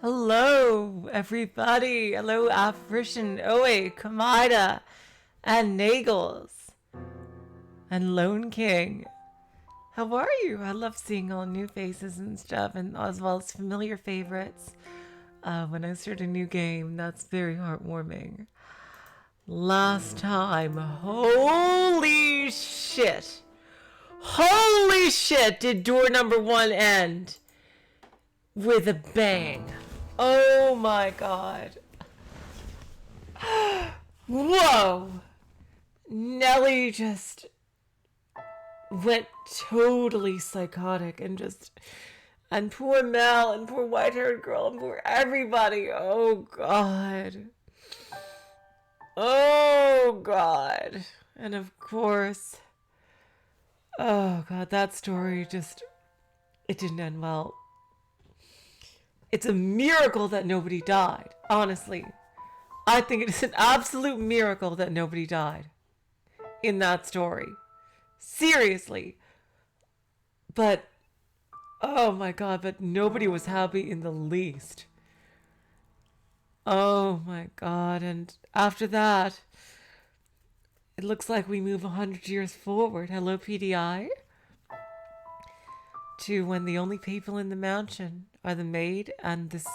Hello, everybody. Hello, Afrishan, Oe, Kamida, and Nagels, and Lone King. How are you? I love seeing all new faces and stuff, and as well as familiar favorites. When I start a new game, that's very heartwarming. Last time, holy shit. Holy shit, did door number 1 end with a bang. Oh my god. Whoa. Nellie just went totally psychotic and poor Mell and poor white-haired girl and poor everybody. Oh god. Oh god. And of course, oh god, that story it didn't end well. It's a miracle that nobody died, honestly. I think it is an absolute miracle that nobody died in that story. Seriously. But, oh my god, but nobody was happy in the least. Oh my god, and after that, it looks like we move 100 years forward. Hello, PDI. To when the only people in the mansion are the maid and this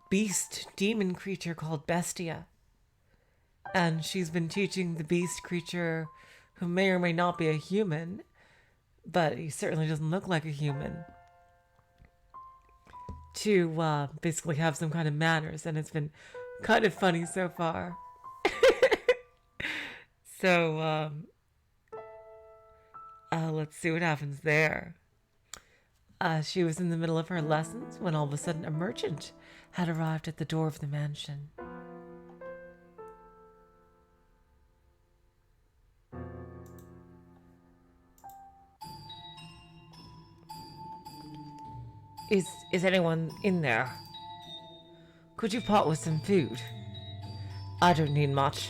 beast demon creature called Bestia. And she's been teaching the beast creature, who may or may not be a human, but he certainly doesn't look like a human, to basically have some kind of manners. And it's been kind of funny so far. So, let's see what happens there. She was in the middle of her lessons when all of a sudden a merchant had arrived at the door of the mansion. Is anyone in there? Could you part with some food? I don't need much.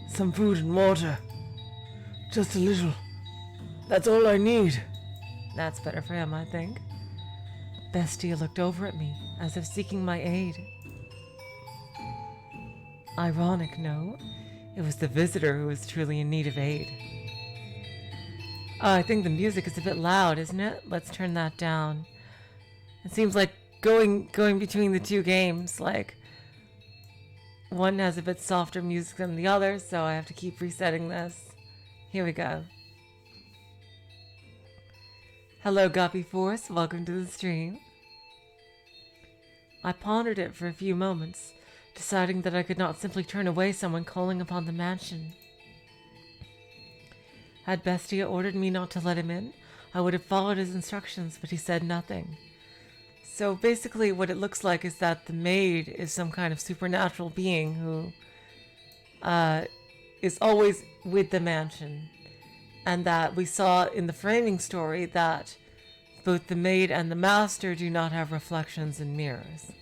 Some food and water. Just a little. That's all I need. That's better for him, I think. Bestia looked over at me, as if seeking my aid. Ironic, no? It was the visitor who was truly in need of aid. I think the music is a bit loud, isn't it? Let's turn that down. It seems like going between the two games, like one has a bit softer music than the other, so I have to keep resetting this. Here we go. Hello, Guppy Force. Welcome to the stream. I pondered it for a few moments, deciding that I could not simply turn away someone calling upon the mansion. Had Bestia ordered me not to let him in, I would have followed his instructions, but he said nothing. So basically what it looks like is that the maid is some kind of supernatural being who is always with the mansion, and that we saw in the framing story that both the maid and the master do not have reflections in mirrors.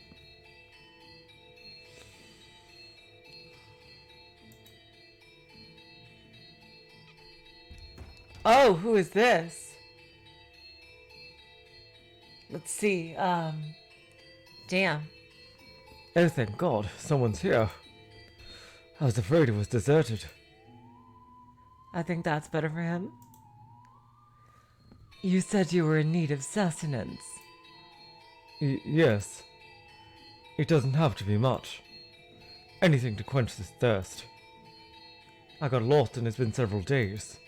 Oh, who is this? Let's see, damn. Oh, thank God, someone's here. I was afraid it was deserted. I think that's better for him. You said you were in need of sustenance. Yes. It doesn't have to be much. Anything to quench this thirst. I got lost and it's been several days.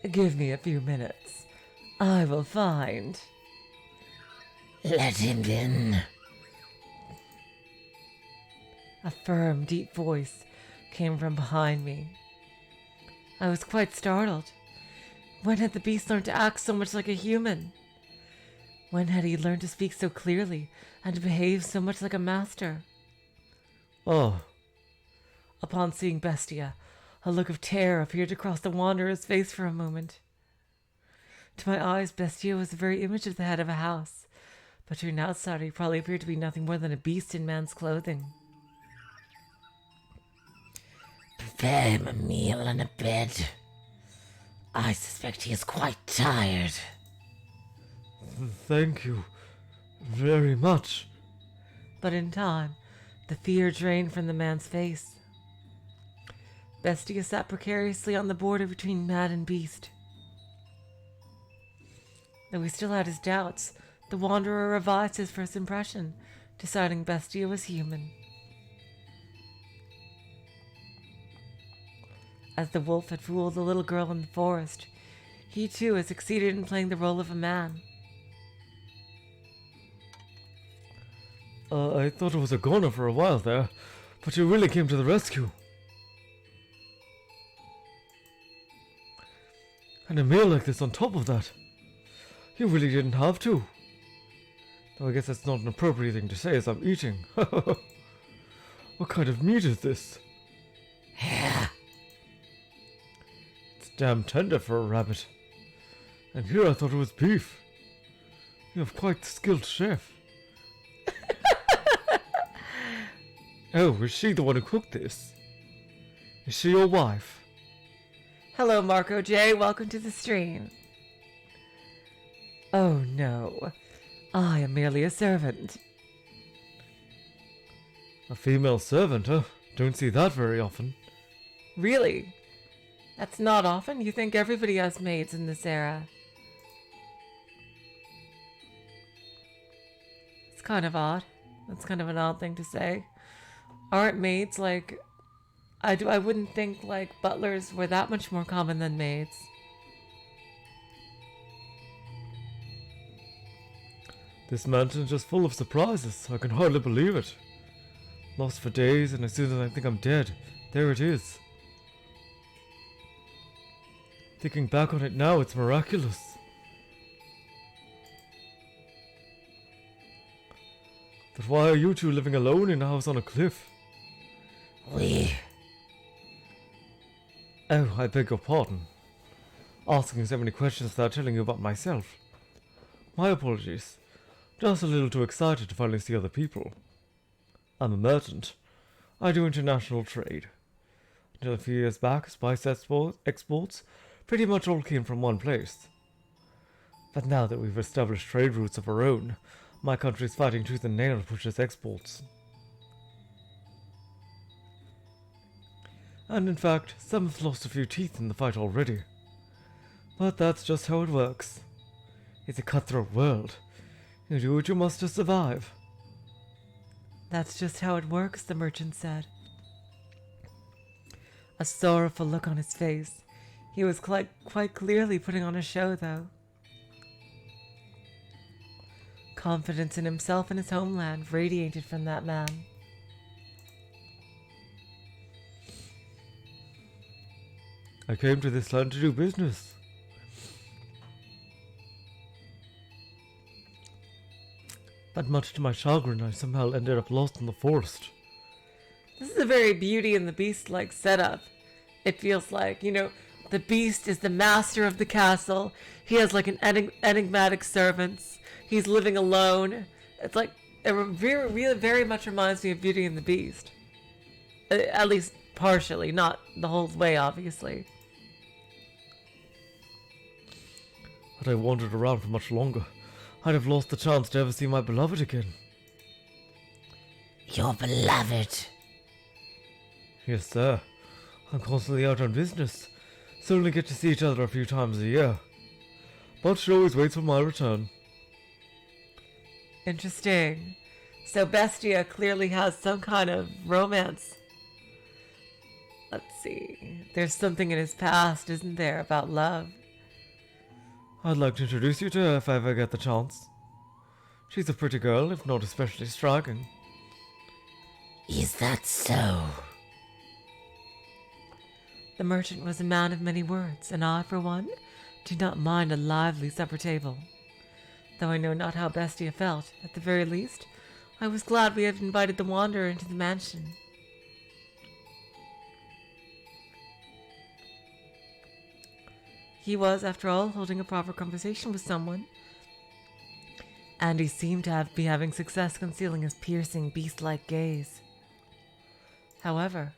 Give me a few minutes. I will find. Let him in. A firm, deep voice came from behind me. I was quite startled. When had the beast learned to act so much like a human? When had he learned to speak so clearly and to behave so much like a master? Oh. Upon seeing Bestia, a look of terror appeared to cross the wanderer's face for a moment. To my eyes, Bestia was the very image of the head of a house, but to an outsider he probably appeared to be nothing more than a beast in man's clothing. Prepare him a meal and a bed. I suspect he is quite tired. Thank you very much. But in time, the fear drained from the man's face. Bestia sat precariously on the border between man and beast. Though he still had his doubts, the Wanderer revised his first impression, deciding Bestia was human. As the wolf had fooled the little girl in the forest, he too had succeeded in playing the role of a man. I thought it was a goner for a while there, but you really came to the rescue. And a meal like this on top of that. You really didn't have to. Though I guess that's not an appropriate thing to say as I'm eating. What kind of meat is this? It's damn tender for a rabbit. And here I thought it was beef. You have quite the skilled chef. Oh, is she the one who cooked this? Is she your wife? Hello, Marco J. Welcome to the stream. Oh no, I am merely a servant. A female servant, huh? Don't see that very often. Really? That's not often. You think everybody has maids in this era. It's kind of odd. That's kind of an odd thing to say. Aren't maids like... I wouldn't think like butlers were that much more common than maids. This mansion's just full of surprises. I can hardly believe it. Lost for days, and as soon as I think I'm dead, there it is. Thinking back on it now, it's miraculous. But why are you two living alone in a house on a cliff? Oh, I beg your pardon. Asking so many questions without telling you about myself. My apologies. Just a little too excited to finally see other people. I'm a merchant. I do international trade. Until a few years back, spice exports pretty much all came from one place. But now that we've established trade routes of our own, my country's fighting tooth and nail to push its exports. And in fact, some have lost a few teeth in the fight already. But that's just how it works. It's a cutthroat world. You do what you must to survive. That's just how it works, the merchant said. A sorrowful look on his face. He was quite clearly putting on a show, though. Confidence in himself and his homeland radiated from that man. I came to this land to do business. But much to my chagrin, I somehow ended up lost in the forest. This is a very Beauty and the Beast-like setup. It feels like, you know, the Beast is the master of the castle. He has like an enigmatic servants. He's living alone. It's like, it very much reminds me of Beauty and the Beast. At least partially, not the whole way, obviously. Had I wandered around for much longer, I'd have lost the chance to ever see my beloved again. Your beloved. Yes, sir. I'm constantly out on business, so only get to see each other a few times a year. But she always waits for my return. Interesting. So Bestia clearly has some kind of romance. Let's see. There's something in his past, isn't there, about love? I'd like to introduce you to her if I ever get the chance. She's a pretty girl, if not especially striking. Is that so? The merchant was a man of many words, and I, for one, did not mind a lively supper table. Though I know not how Bestia felt, at the very least, I was glad we had invited the Wanderer into the mansion. He was, after all, holding a proper conversation with someone, and he seemed to be having success concealing his piercing, beast-like gaze. However...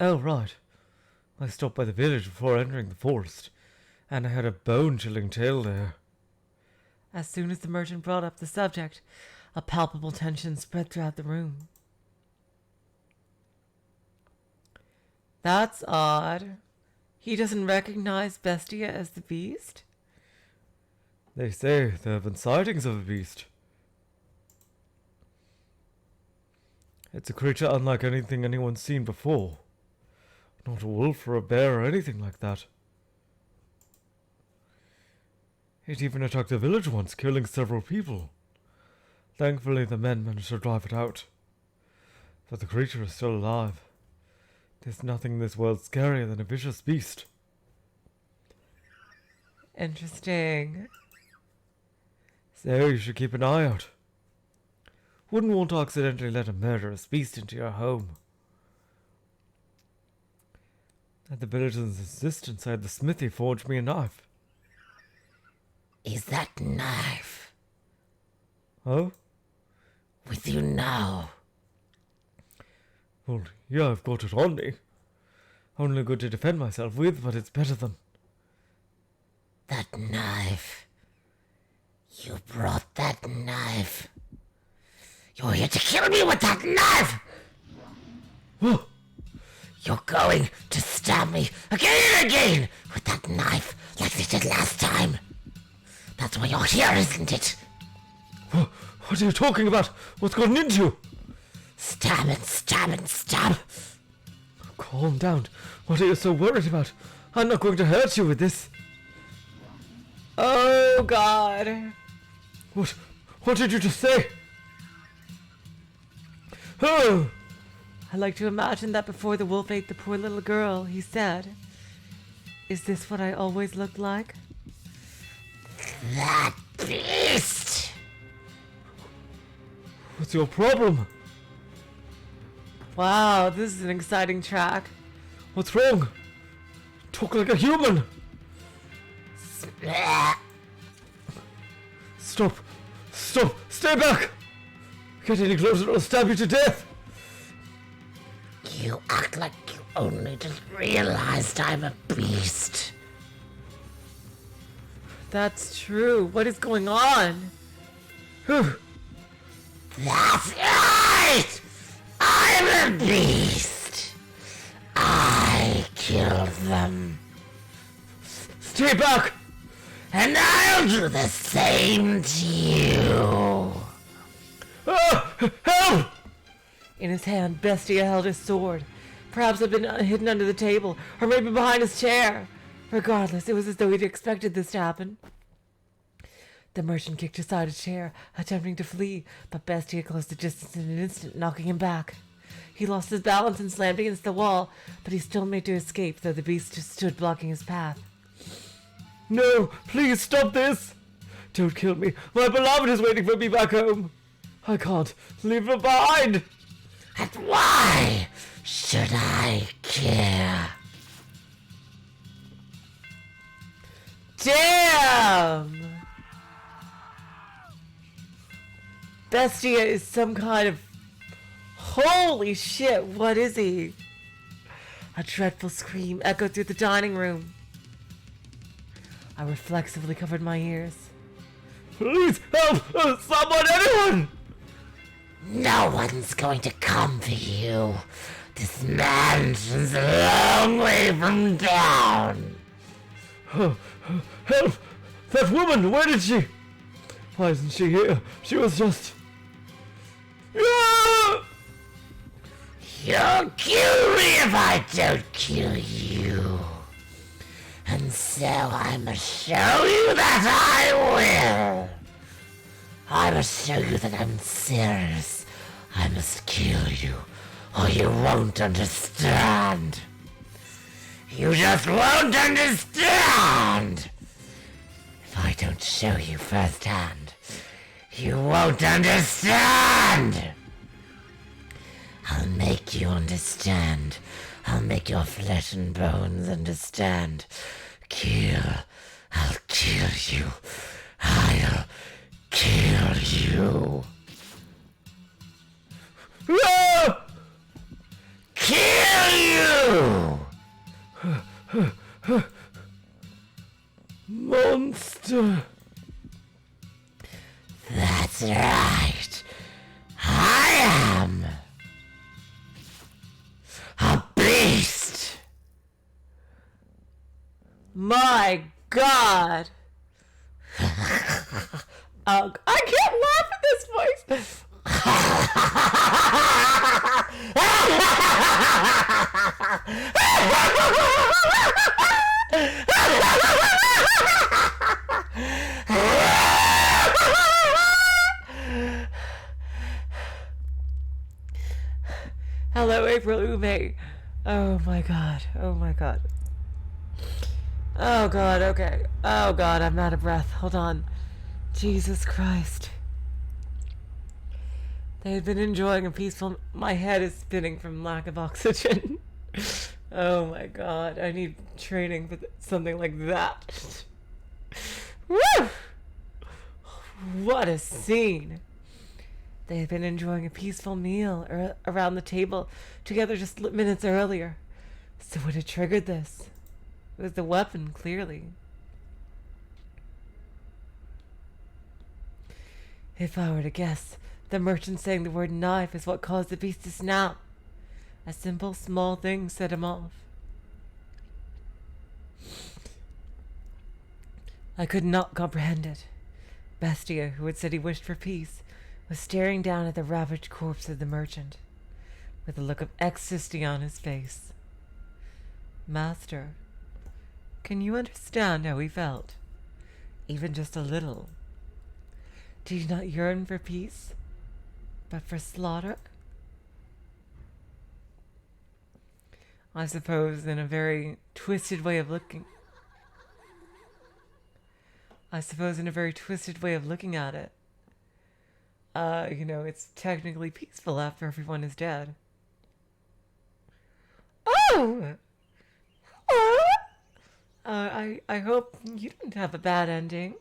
Oh, right. I stopped by the village before entering the forest, and I had a bone-chilling tale there. As soon as the merchant brought up the subject, a palpable tension spread throughout the room. That's odd. He doesn't recognize Bestia as the beast? They say there have been sightings of a beast. It's a creature unlike anything anyone's seen before. Not a wolf or a bear or anything like that. It even attacked a village once, killing several people. Thankfully, the men managed to drive it out. But the creature is still alive. There's nothing in this world scarier than a vicious beast. Interesting. So you should keep an eye out. Wouldn't want to accidentally let a murderous beast into your home. At the village's insistence, I had the smithy forge me a knife. Is that knife Oh? with you now? Well, yeah, I've got it on me. Only good to defend myself with, but it's better than... That knife. You brought that knife. You're here to kill me with that knife! Whoa! You're going to stab me again and again with that knife like you did last time. That's why you're here, isn't it? What are you talking about? What's gotten into you? Stab and stab and stab. Calm down. What are you so worried about? I'm not going to hurt you with this. Oh, God. What did you just say? Oh! I like to imagine that before the wolf ate the poor little girl, he said, "Is this what I always looked like?" That beast! What's your problem? Wow, this is an exciting track. What's wrong? Talk like a human! Stop! Stay back! Get any closer or I'll stab you to death! You act like you only just realized I'm a beast. That's true. What is going on? Whew. That's right! I'm a beast! I killed them. Stay back! And I'll do the same to you. Ah! Help! In his hand, Bestia held his sword. Perhaps it had been hidden under the table, or maybe behind his chair. Regardless, it was as though he'd expected this to happen. The merchant kicked aside a chair, attempting to flee, but Bestia closed the distance in an instant, knocking him back. He lost his balance and slammed against the wall, but he still made to escape, though the beast just stood blocking his path. No, please stop this! Don't kill me. My beloved is waiting for me back home. I can't leave her behind. And why should I care? Damn! Bestia is some kind of... Holy shit, what is he? A dreadful scream echoed through the dining room. I reflexively covered my ears. Please help! Someone, anyone! No one's going to come for you. This mansion's a long way from town. Help! That woman, where did she? Why isn't she here? She was just... Ah! You'll kill me if I don't kill you. And so I must show you that I will. I must show you that I'm serious. I must kill you, or you won't understand. You just won't understand. If I don't show you firsthand, you won't understand. I'll make you understand. I'll make your flesh and bones understand. I'll kill you. I'll kill you. Ah! Kill you! Monster! My God. I can't laugh at this voice. Hello, April Ume. Oh my God. Oh my God. Oh God, okay. Oh God, I'm out of breath. Hold on. Jesus Christ. They had been enjoying a peaceful... My head is spinning from lack of oxygen. Oh my God, I need training for something like that. Woo! What a scene. They had been enjoying a peaceful meal around the table together just minutes earlier. So what had triggered this? It was the weapon, clearly. If I were to guess, the merchant saying the word knife is what caused the beast to snap. A simple, small thing set him off. I could not comprehend it. Bestia, who had said he wished for peace, was staring down at the ravaged corpse of the merchant, with a look of ecstasy on his face. Master, can you understand how he felt? Even just a little. Did he not yearn for peace, but for slaughter? I suppose in a very twisted way of looking... at it. It's technically peaceful after everyone is dead. Oh! I hope you didn't have a bad ending.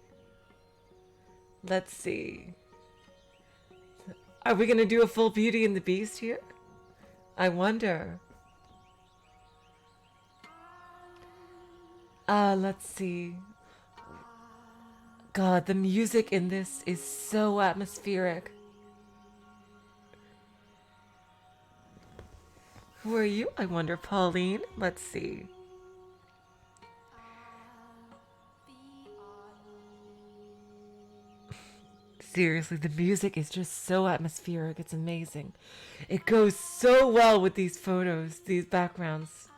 Let's see. Are we gonna do a full Beauty and the Beast here? I wonder. Let's see. God, the music in this is so atmospheric. Who are you? I wonder, Pauline. Let's see. Seriously, the music is just so atmospheric. It's amazing. It goes so well with these photos, these backgrounds,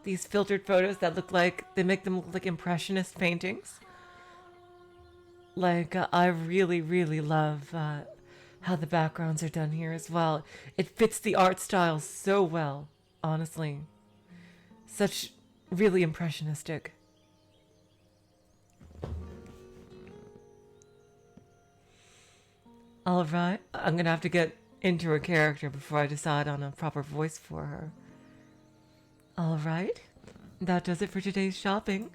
these filtered photos that look like, they make them look like impressionist paintings. Like, I really, really love how the backgrounds are done here as well. It fits the art style so well, honestly. Such really impressionistic. Alright, I'm gonna have to get into her character before I decide on a proper voice for her. Alright, that does it for today's shopping.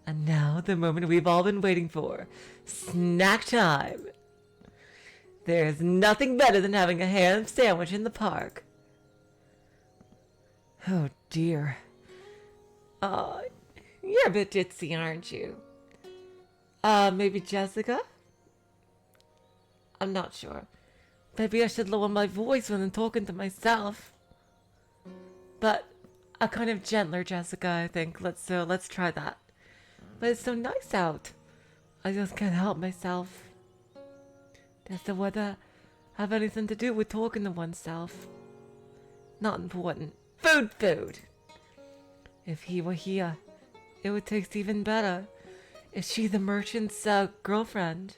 And now, the moment we've all been waiting for. Snack time! There's nothing better than having a ham sandwich in the park. Oh dear. Aw, you're a bit ditzy, aren't you? Maybe Jessica? I'm not sure. Maybe I should lower my voice when I'm talking to myself. But a kind of gentler Jessica, I think. Let's try that. But it's so nice out. I just can't help myself. Does the weather have anything to do with talking to oneself? Not important. Food! If he were here, it would taste even better. Is she the merchant's girlfriend?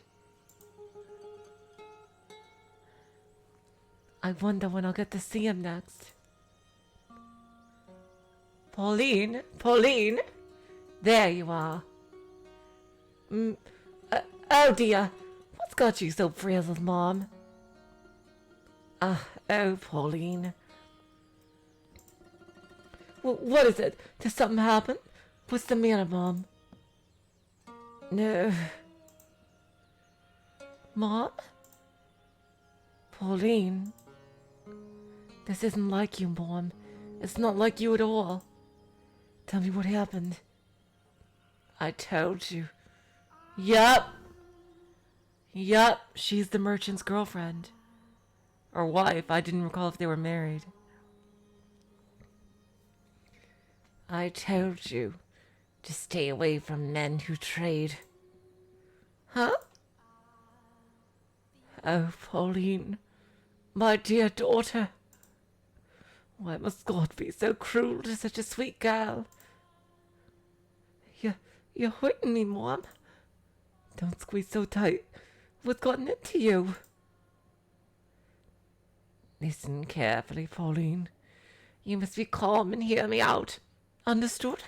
I wonder when I'll get to see him next. Pauline? There you are. Oh dear. What's got you so frazzled, Mom? Oh, Pauline. What is it? Did something happen? What's the matter, Mom? No. Mom? Pauline? This isn't like you, Mom. It's not like you at all. Tell me what happened. I told you. Yup, she's the merchant's girlfriend. Or wife. I didn't recall if they were married. I told you. to stay away from men who trade. Huh? Oh, Pauline, my dear daughter. Why must God be so cruel to such a sweet girl? You're hurting me, Mom. Don't squeeze so tight. What's gotten into you? Listen carefully, Pauline. You must be calm and hear me out. Understood?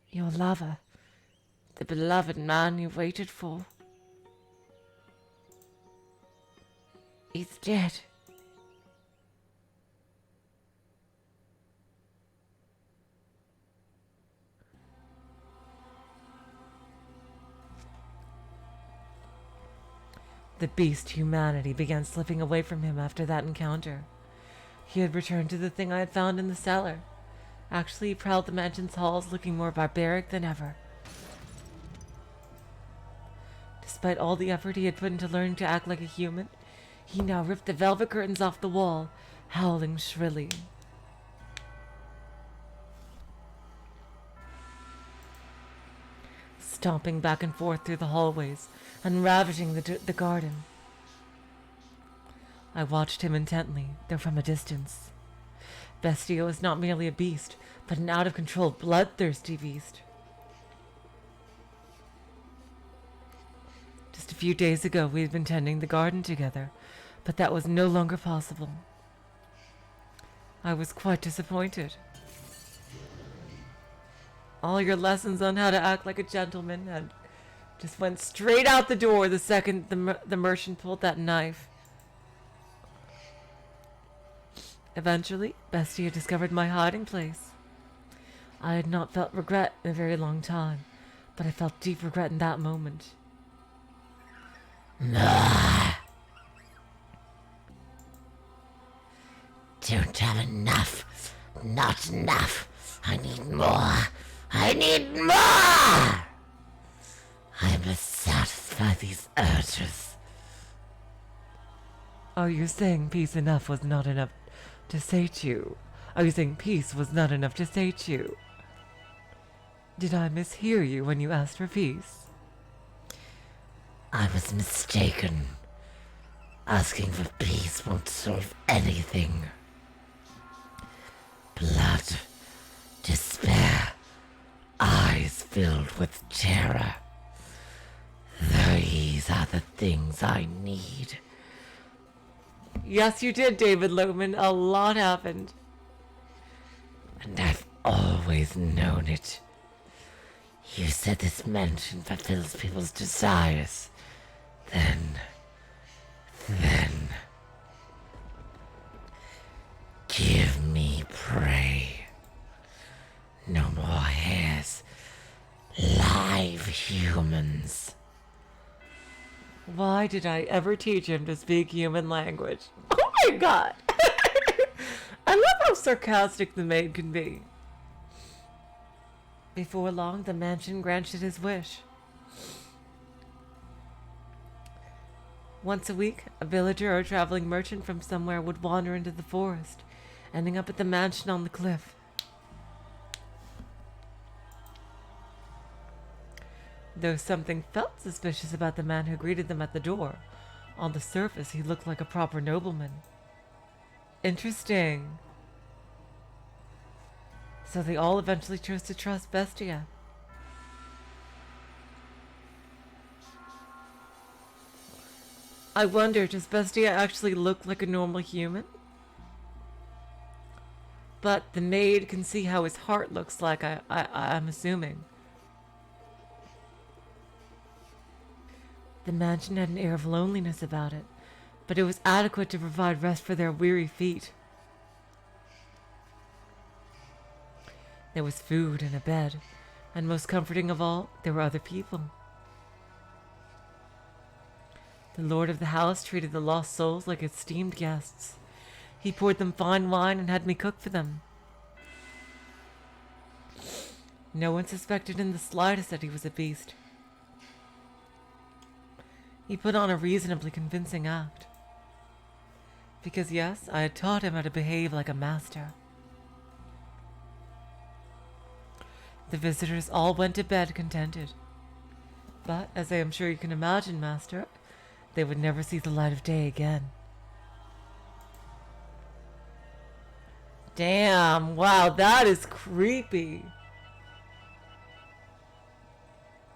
Your lover, the beloved man you waited for, he's dead. The beast humanity began slipping away from him after that encounter. He had returned to the thing I had found in the cellar. Actually, he prowled the mansion's halls looking more barbaric than ever. Despite all the effort he had put into learning to act like a human, he now ripped the velvet curtains off the wall, howling shrilly. Stomping back and forth through the hallways and ravaging the garden. I watched him intently, though from a distance. Bestia was not merely a beast, but an out-of-control, bloodthirsty beast. Just a few days ago, we had been tending the garden together, but that was no longer possible. I was quite disappointed. All your lessons on how to act like a gentleman had just went straight out the door the second the merchant pulled that knife. Eventually, Bestia discovered my hiding place. I had not felt regret in a very long time, but I felt deep regret in that moment. Don't have enough. Not enough. I need more. I need more! I must satisfy these urges. Are you saying peace enough was not enough to sate you? Are you saying peace was not enough to sate you? Did I mishear you when you asked for peace? I was mistaken. Asking for peace won't solve anything. Blood, despair, eyes filled with terror. These are the things I need. Yes, you did, David Lohman. A lot happened. And I've always known it. You said this mansion fulfills people's desires. Then... give me prey. No more hairs. Live humans. Why did I ever teach him to speak human language? Oh my god! I love how sarcastic the maid can be. Before long, the mansion granted his wish. Once a week, a villager or a traveling merchant from somewhere would wander into the forest, ending up at the mansion on the cliff. Though something felt suspicious about the man who greeted them at the door, on the surface he looked like a proper nobleman. Interesting. So they all eventually chose to trust Bestia. I wonder, does Bestia actually look like a normal human? But the maid can see how his heart looks like, I'm assuming. The mansion had an air of loneliness about it, but it was adequate to provide rest for their weary feet. There was food and a bed, and most comforting of all, there were other people. The lord of the house treated the lost souls like esteemed guests. He poured them fine wine and had me cook for them. No one suspected in the slightest that he was a beast. He put on a reasonably convincing act. Because yes, I had taught him how to behave like a master. The visitors all went to bed contented. But, as I am sure you can imagine, Master, they would never see the light of day again. Damn, wow, that is creepy.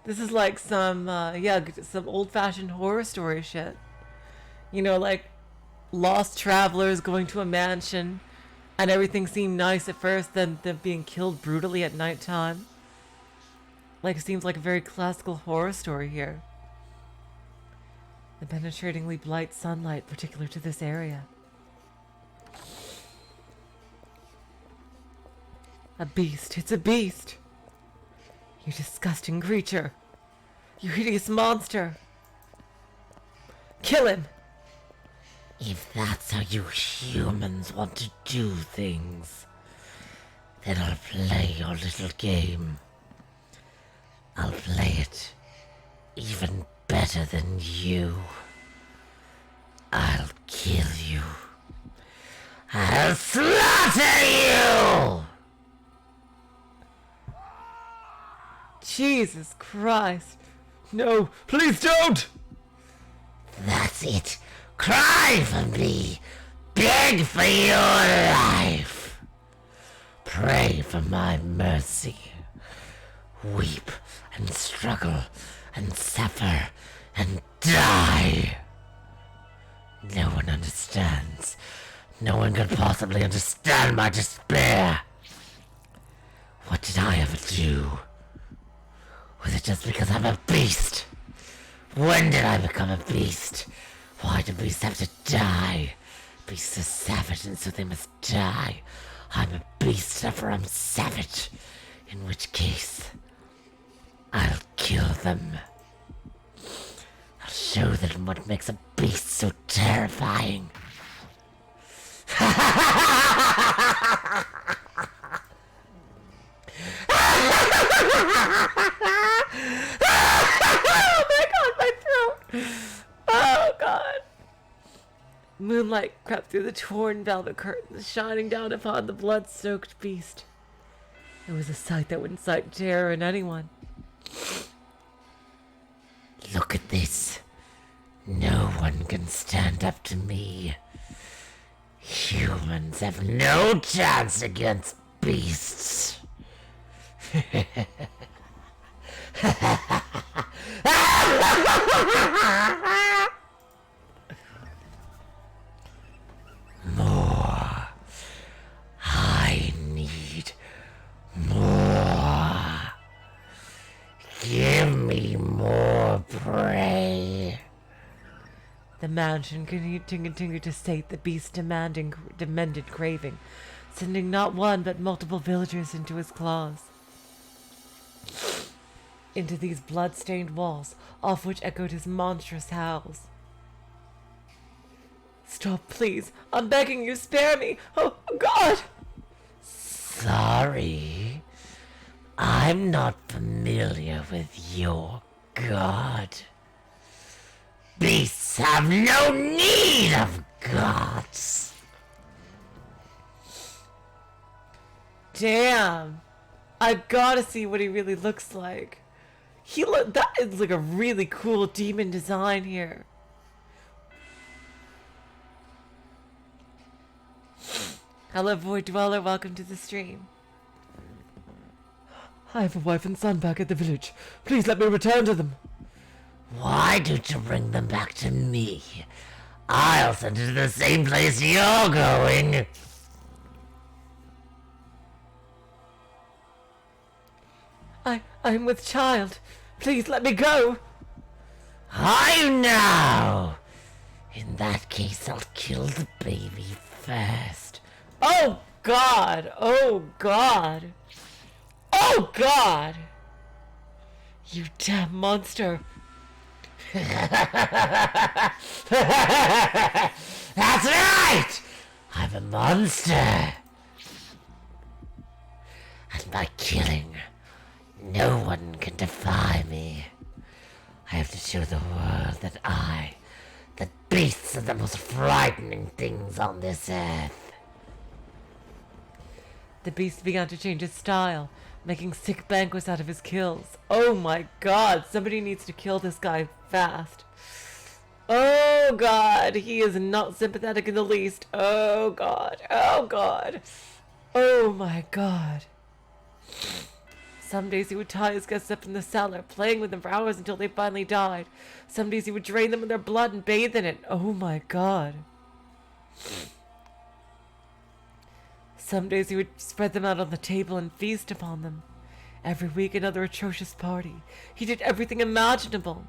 This is like some old-fashioned horror story shit. You know, like lost travelers going to a mansion and everything seemed nice at first, then them being killed brutally at nighttime. Like, it seems like a very classical horror story here. The penetratingly bright sunlight particular to this area. A beast. It's a beast. You disgusting creature. You hideous monster. Kill him. If that's how you humans want to do things, then I'll play your little game. I'll play it even better than you. I'll kill you. I'll slaughter you! Jesus Christ. No, please don't! That's it. Cry for me. Beg for your life. Pray for my mercy. Weep and struggle and suffer and die. No one understands. No one could possibly understand my despair. What did I ever do? Was it just because I'm a beast? When did I become a beast? Why do beasts have to die? Beasts are savage and so they must die. I'm a beast, therefore I'm savage. In which case, I'll kill them. I'll show them what makes a beast so terrifying. Oh my god, my throat! Oh god! Moonlight crept through the torn velvet curtains, shining down upon the blood-soaked beast. It was a sight that would incite terror in anyone. Look at this. No one can stand up to me. Humans have no chance against beasts. More. I need more. Give me more prey. The mansion continued to sate the beast's demanded craving, sending not one but multiple villagers into his claws. Into these blood-stained walls, off which echoed his monstrous howls. Stop, please. I'm begging you, spare me. Oh, God! Sorry. I'm not familiar with your god. Beasts have no need of gods. Damn. I gotta see what he really looks like. That is like a really cool demon design here. Hello, Void Dweller. Welcome to the stream. I have a wife and son back at the village. Please let me return to them. Why don't you bring them back to me? I'll send them to the same place you're going. I'm with child. Please let me go. I know. In that case, I'll kill the baby first. Oh, God. Oh, God. Oh, God. You damn monster. That's right! I'm a monster. And by killing, no one can defy me. I have to show the world that beasts are the most frightening things on this earth. The beast began to change his style, making sick banquets out of his kills. Oh my god, somebody needs to kill this guy fast. Oh god, he is not sympathetic in the least. Oh god, oh god. Oh my god. Some days he would tie his guests up in the cellar, playing with them for hours until they finally died. Some days he would drain them of their blood and bathe in it. Oh my god. Some days he would spread them out on the table and feast upon them. Every week another atrocious party. He did everything imaginable.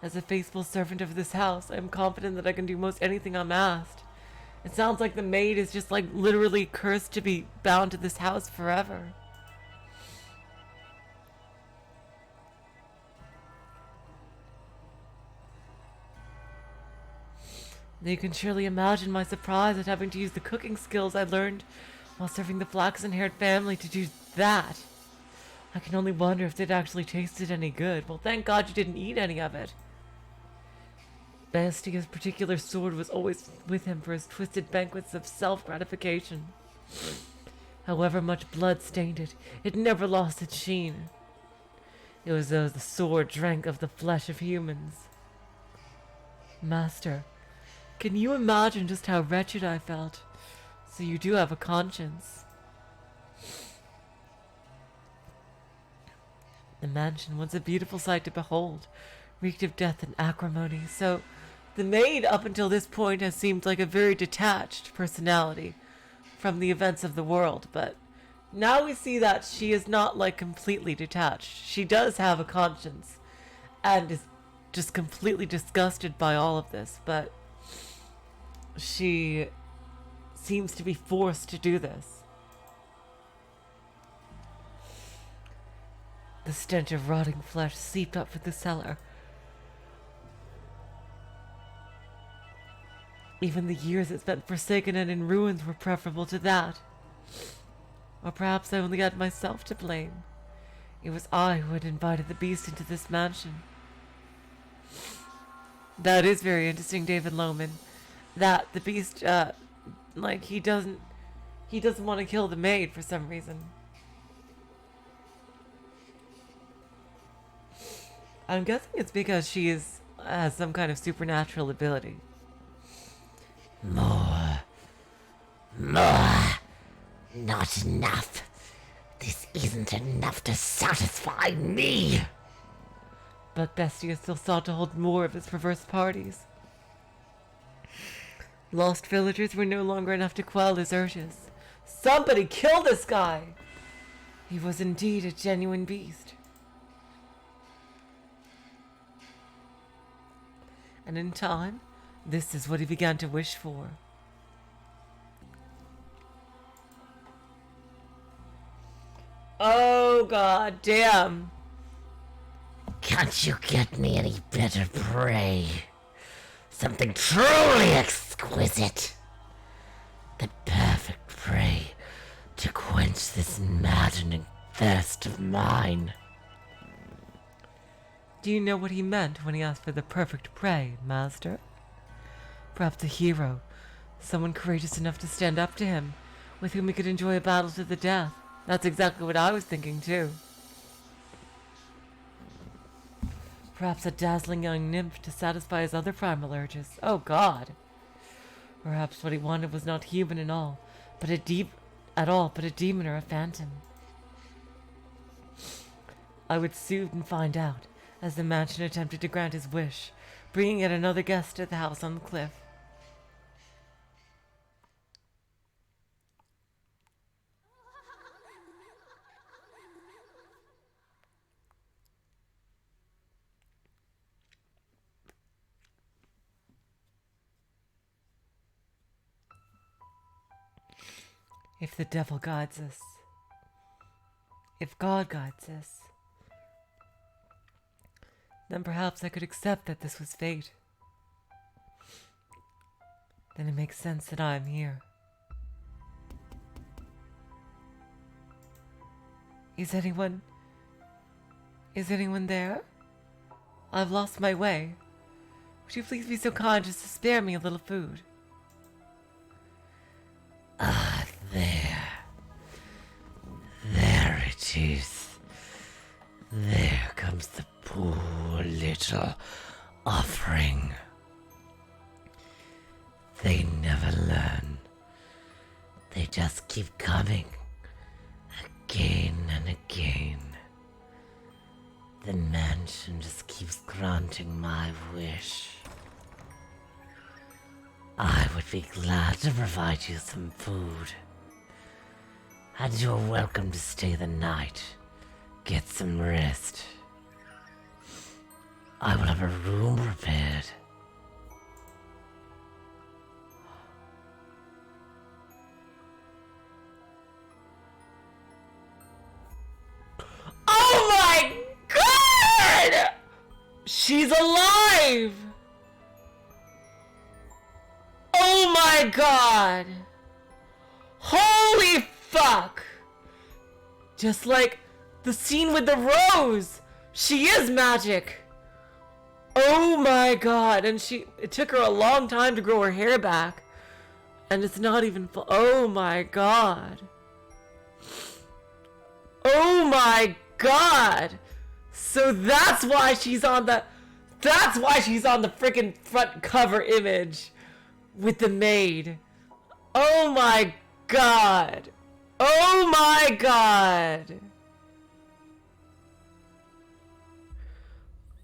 As a faithful servant of this house, I am confident that I can do most anything I'm asked. It sounds like the maid is just like literally cursed to be bound to this house forever. You can surely imagine my surprise at having to use the cooking skills I learned while serving the flaxen-haired family to do that. I can only wonder if it actually tasted any good. Well, thank God you didn't eat any of it. Bastia's particular sword was always with him for his twisted banquets of self-gratification. However much blood stained it, it never lost its sheen. It was as though the sword drank of the flesh of humans. Master, can you imagine just how wretched I felt? So you do have a conscience. The mansion was a beautiful sight to behold, reeked of death and acrimony. So the maid up until this point has seemed like a very detached personality from the events of the world, but now we see that she is not like completely detached. She does have a conscience and is just completely disgusted by all of this, but she seems to be forced to do this. The stench of rotting flesh seeped up from the cellar. Even the years it spent forsaken and in ruins were preferable to that. Or perhaps I only had myself to blame. It was I who had invited the beast into this mansion. That is very interesting, David Lohman. That the beast, he doesn't want to kill the maid for some reason. I'm guessing it's because she has some kind of supernatural ability. More. Not enough. This isn't enough to satisfy me. But Bestia still sought to hold more of his perverse parties. Lost villagers were no longer enough to quell his urges. Somebody kill this guy! He was indeed a genuine beast. And in time, this is what he began to wish for. Oh god damn. Can't you get me any better prey? Something truly exquisite. The perfect prey to quench this maddening thirst of mine. Do you know what he meant when he asked for the perfect prey, Master? Perhaps a hero, someone courageous enough to stand up to him, with whom he could enjoy a battle to the death. That's exactly what I was thinking, too. Perhaps a dazzling young nymph to satisfy his other primal urges. Oh, God. Perhaps what he wanted was not human at all, but a demon or a phantom. I would soon find out, as the mansion attempted to grant his wish, bringing yet another guest to the house on the cliff. If the devil guides us, if God guides us, then perhaps I could accept that this was fate. Then it makes sense that I am here. Is anyone there? I've lost my way. Would you please be so kind as to spare me a little food? There comes the poor little offering. They never learn. They just keep coming, again and again. The mansion just keeps granting my wish. I would be glad to provide you some food. And you're welcome to stay the night. Get some rest. I will have a room prepared. Oh my god! She's alive! Oh my god! Holy fuck! Just like the scene with the rose! She is magic! Oh my god! And it took her a long time to grow her hair back. And it's not even full. Oh my god. Oh my god! So that's why she's on the freaking front cover image with the maid. Oh my god! Oh my god!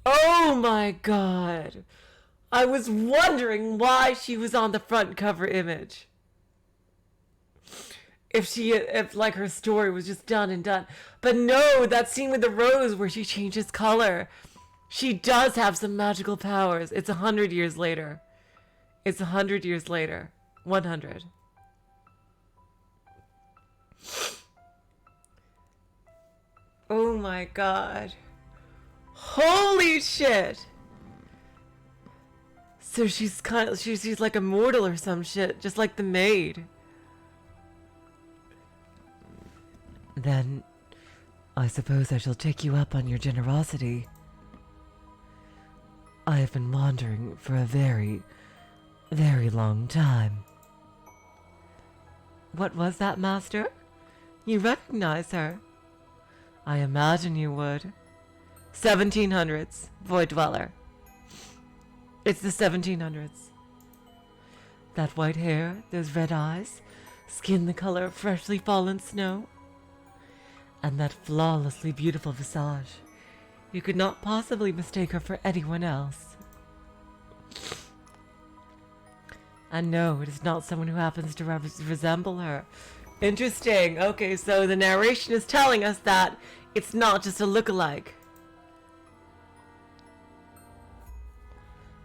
Oh my god! I was wondering why she was on the front cover image. If like her story was just done and done. But no, that scene with the rose where she changes color. She does have some magical powers. It's 100 years later. It's 100 years later. 100. Oh my god. Holy shit. So she's she's like immortal or some shit, just like the maid. Then, I suppose I shall take you up on your generosity. I have been wandering for a very, very long time. What was that, Master? You recognize her? I imagine you would. 1700s, Void Dweller. It's the 1700s. That white hair, those red eyes, skin the color of freshly fallen snow, and that flawlessly beautiful visage. You could not possibly mistake her for anyone else. And no, it is not someone who happens to resemble her. Interesting. Okay, so the narration is telling us that it's not just a look-alike.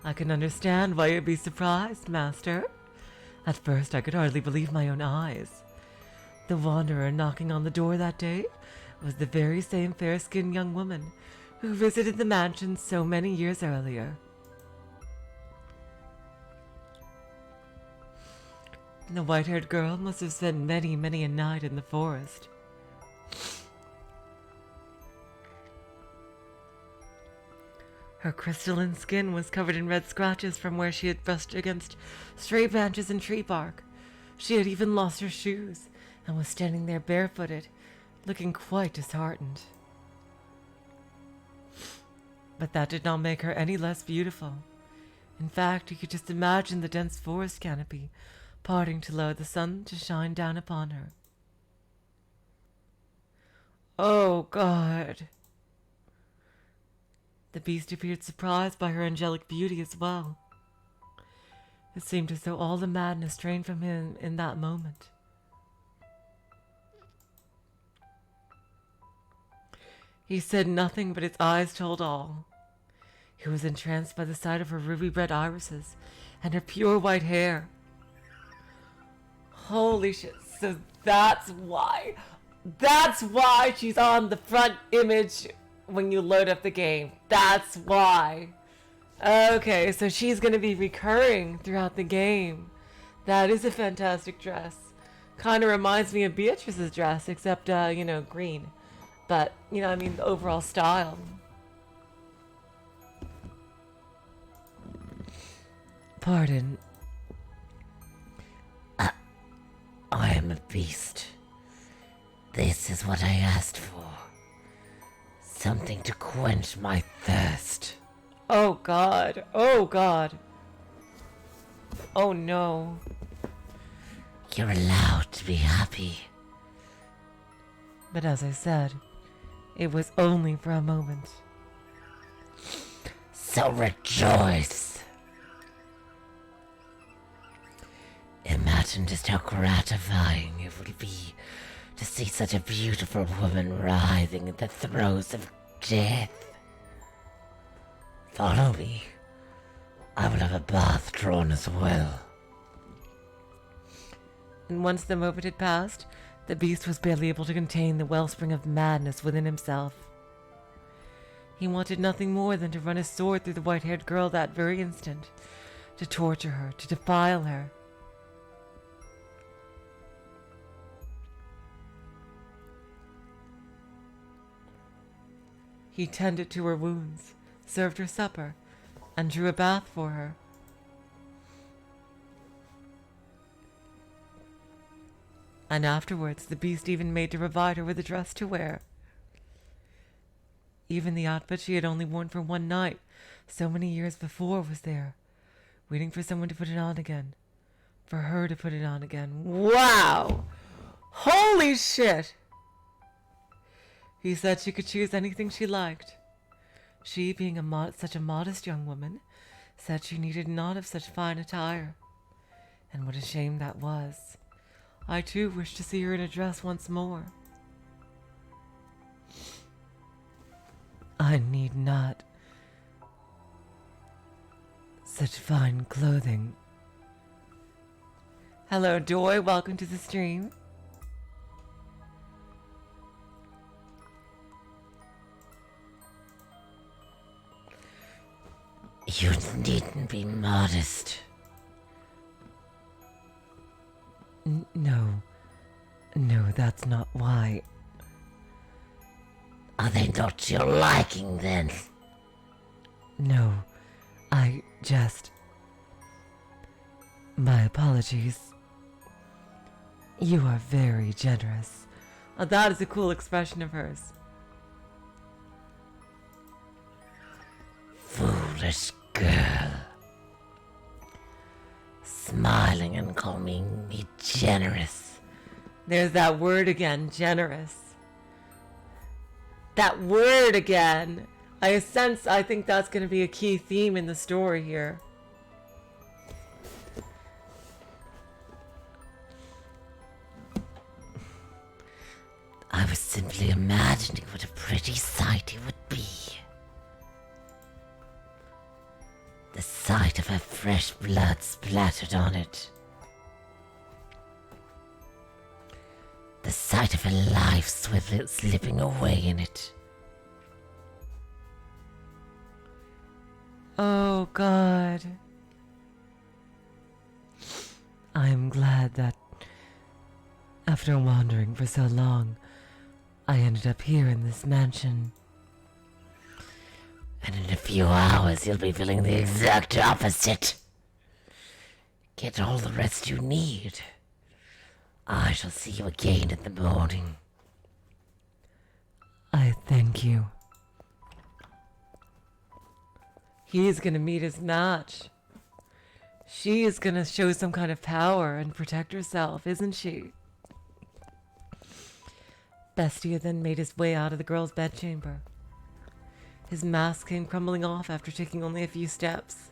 I can understand why you'd be surprised, Master. At first, I could hardly believe my own eyes. The wanderer knocking on the door that day was the very same fair-skinned young woman who visited the mansion so many years earlier. The white-haired girl must have spent many, many a night in the forest. Her crystalline skin was covered in red scratches from where she had brushed against stray branches and tree bark. She had even lost her shoes and was standing there barefooted, looking quite disheartened. But that did not make her any less beautiful. In fact, you could just imagine the dense forest canopy parting to allow the sun to shine down upon her. Oh, God! The beast appeared surprised by her angelic beauty as well. It seemed as though all the madness drained from him in that moment. He said nothing, but his eyes told all. He was entranced by the sight of her ruby-red irises and her pure white hair. Holy shit, so that's why she's on the front image when you load up the game. That's why. Okay, so she's going to be recurring throughout the game. That is a fantastic dress. Kind of reminds me of Beatrice's dress, except, green. But, I mean, the overall style. Pardon. I am a beast. This is what I asked for. something to quench my thirst. Oh God. Oh God. Oh no. You're allowed to be happy. But as I said, it was only for a moment. So rejoice. Imagine just how gratifying it would be to see such a beautiful woman writhing in the throes of death. Follow me. I will have a bath drawn as well. And once the moment had passed, the beast was barely able to contain the wellspring of madness within himself. He wanted nothing more than to run his sword through the white-haired girl that very instant, to torture her, to defile her. He tended to her wounds, served her supper, and drew a bath for her. And afterwards, the beast even made to provide her with a dress to wear. Even the outfit she had only worn for one night, so many years before, was there, waiting for someone to put it on again. For her to put it on again. Wow! Holy shit! He said she could choose anything she liked. She, being such a modest young woman, said she needed not of such fine attire. And what a shame that was. I too wished to see her in a dress once more. I need not such fine clothing. Hello, Doy. Welcome to the stream. You needn't be modest. No, that's not why. Are they not to your liking, then? No, I just... My apologies. You are very generous. Oh, that is a cool expression of hers. Foolish girl. Smiling and calling me generous. There's that word again, generous. That word again. I think that's going to be a key theme in the story here. I was simply imagining what a pretty sight it would be. The sight of her fresh blood splattered on it. The sight of her life slipping away in it. Oh, God. I'm glad that after wandering for so long, I ended up here in this mansion. And in a few hours, you'll be feeling the exact opposite. Get all the rest you need. I shall see you again in the morning. I thank you. He's gonna meet his match. She is gonna show some kind of power and protect herself, isn't she? Bestia then made his way out of the girl's bedchamber. His mask came crumbling off after taking only a few steps.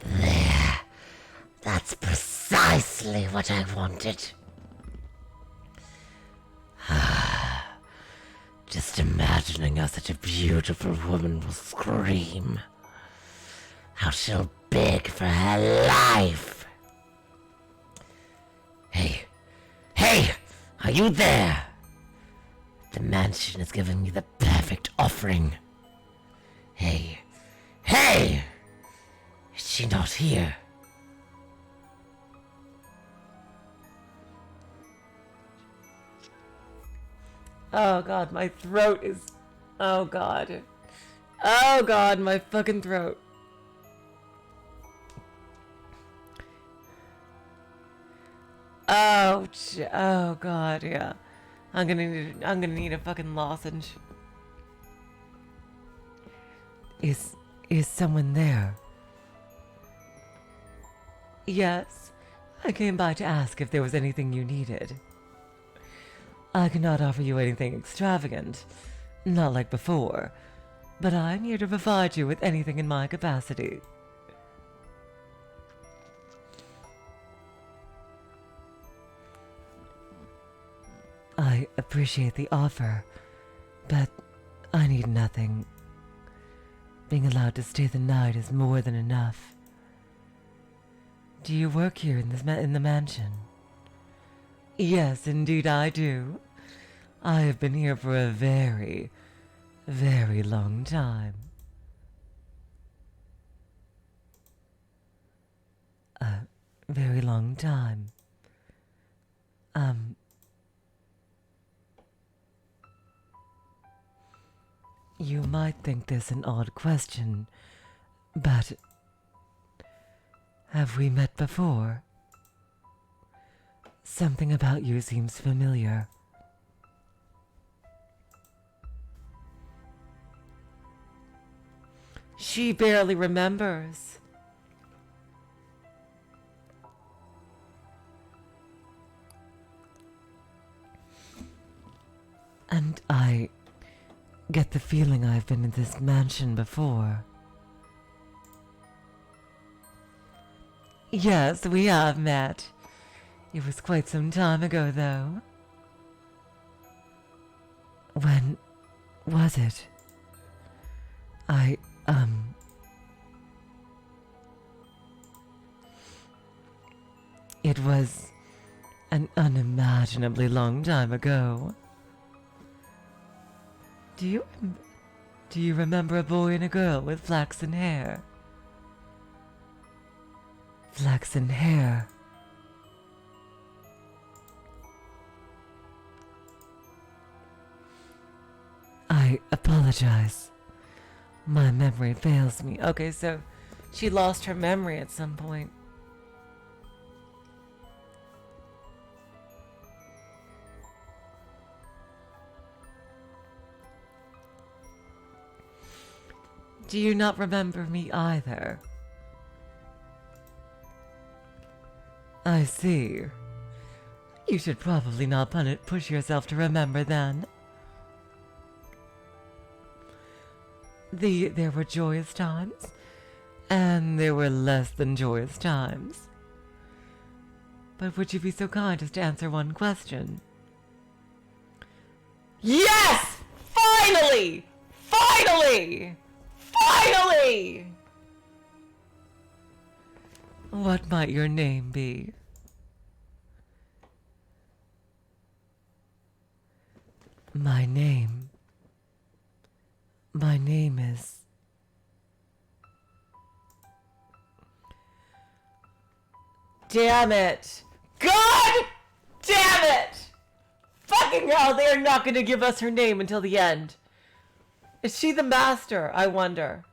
There. That's precisely what I wanted. Just imagining how such a beautiful woman will scream. How she'll beg for her life. Hey, are you there? The mansion is giving me the perfect offering. Hey, is she not here? Oh God, my throat is... Oh God. Oh God, my fucking throat. Oh, oh God, yeah. I'm gonna need a fucking lozenge. Is someone there? Yes. I came by to ask if there was anything you needed. I cannot offer you anything extravagant, not like before, but I'm here to provide you with anything in my capacity. I appreciate the offer, but I need nothing. Being allowed to stay the night is more than enough. Do you work here in the mansion? Yes, indeed I do. I have been here for a very, very long time. A very long time. You might think this an odd question, but have we met before? Something about you seems familiar. She barely remembers. And I get the feeling I've been in this mansion before. Yes, we have met. It was quite some time ago, though. When was it? It was an unimaginably long time ago. Do you remember a boy and a girl with flaxen hair? Flaxen hair. I apologize. My memory fails me. Okay, so she lost her memory at some point. Do you not remember me either? I see. You should probably not push yourself to remember then. There were joyous times, and there were less than joyous times. But would you be so kind as to answer one question? Yes! Finally! Finally! Finally! What might your name be? My name is... Damn it! God damn it! Fucking hell, they are not going to give us her name until the end. Is she the master, I wonder?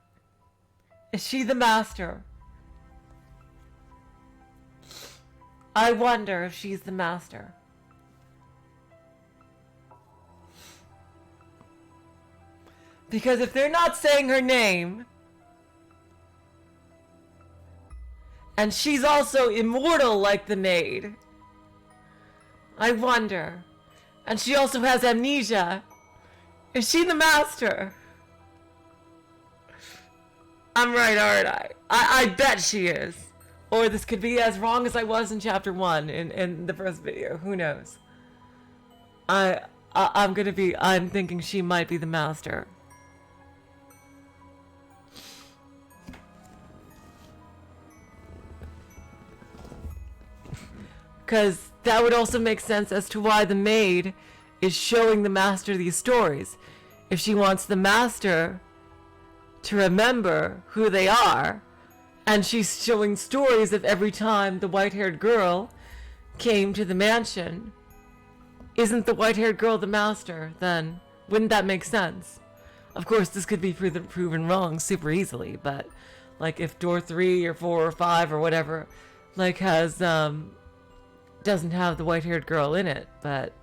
Is she the master? I wonder if she's the master. Because if they're not saying her name, and she's also immortal like the maid, I wonder. And she also has amnesia. Is she the master? I'm right, aren't I? I bet she is. Or this could be as wrong as I was in chapter 1 in the first video. Who knows? I'm thinking she might be the master. Because that would also make sense as to why the maid is showing the master these stories. If she wants the master to remember who they are, and she's showing stories of every time the white-haired girl came to the mansion, isn't the white-haired girl the master, then? Wouldn't that make sense? Of course, this could be proven wrong super easily, but, like, if door 3 or 4 or 5 or whatever, like, has, doesn't have the white-haired girl in it, but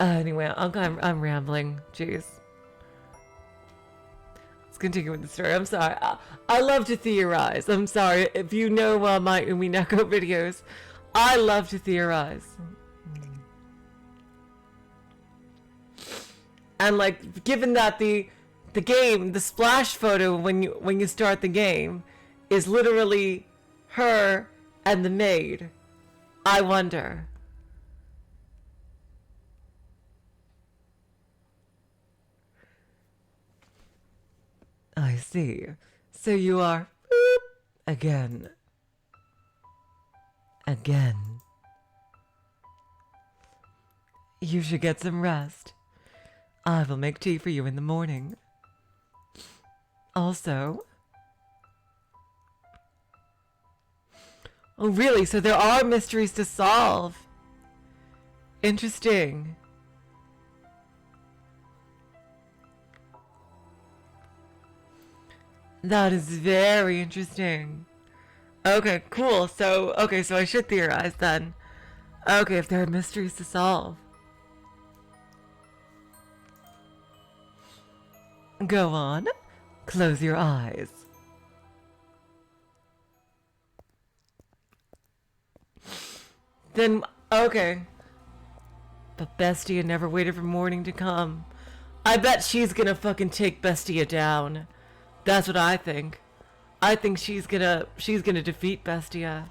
anyway, I'm rambling. Jeez. Let's continue with the story. I'm sorry. I love to theorize. I'm sorry. If you know my Umineko videos, I love to theorize. And like, given that the game, the splash photo when you start the game is literally her and the maid, I wonder. I see. So you are again. Again. You should get some rest. I will make tea for you in the morning. Also... Oh, really? So there are mysteries to solve. Interesting. That is very interesting. Okay, cool. So I should theorize then. Okay, if there are mysteries to solve. Go on. Close your eyes. Then, okay. But Bestia never waited for morning to come. I bet she's gonna fucking take Bestia down. That's what I think. I think she's gonna defeat Bestia.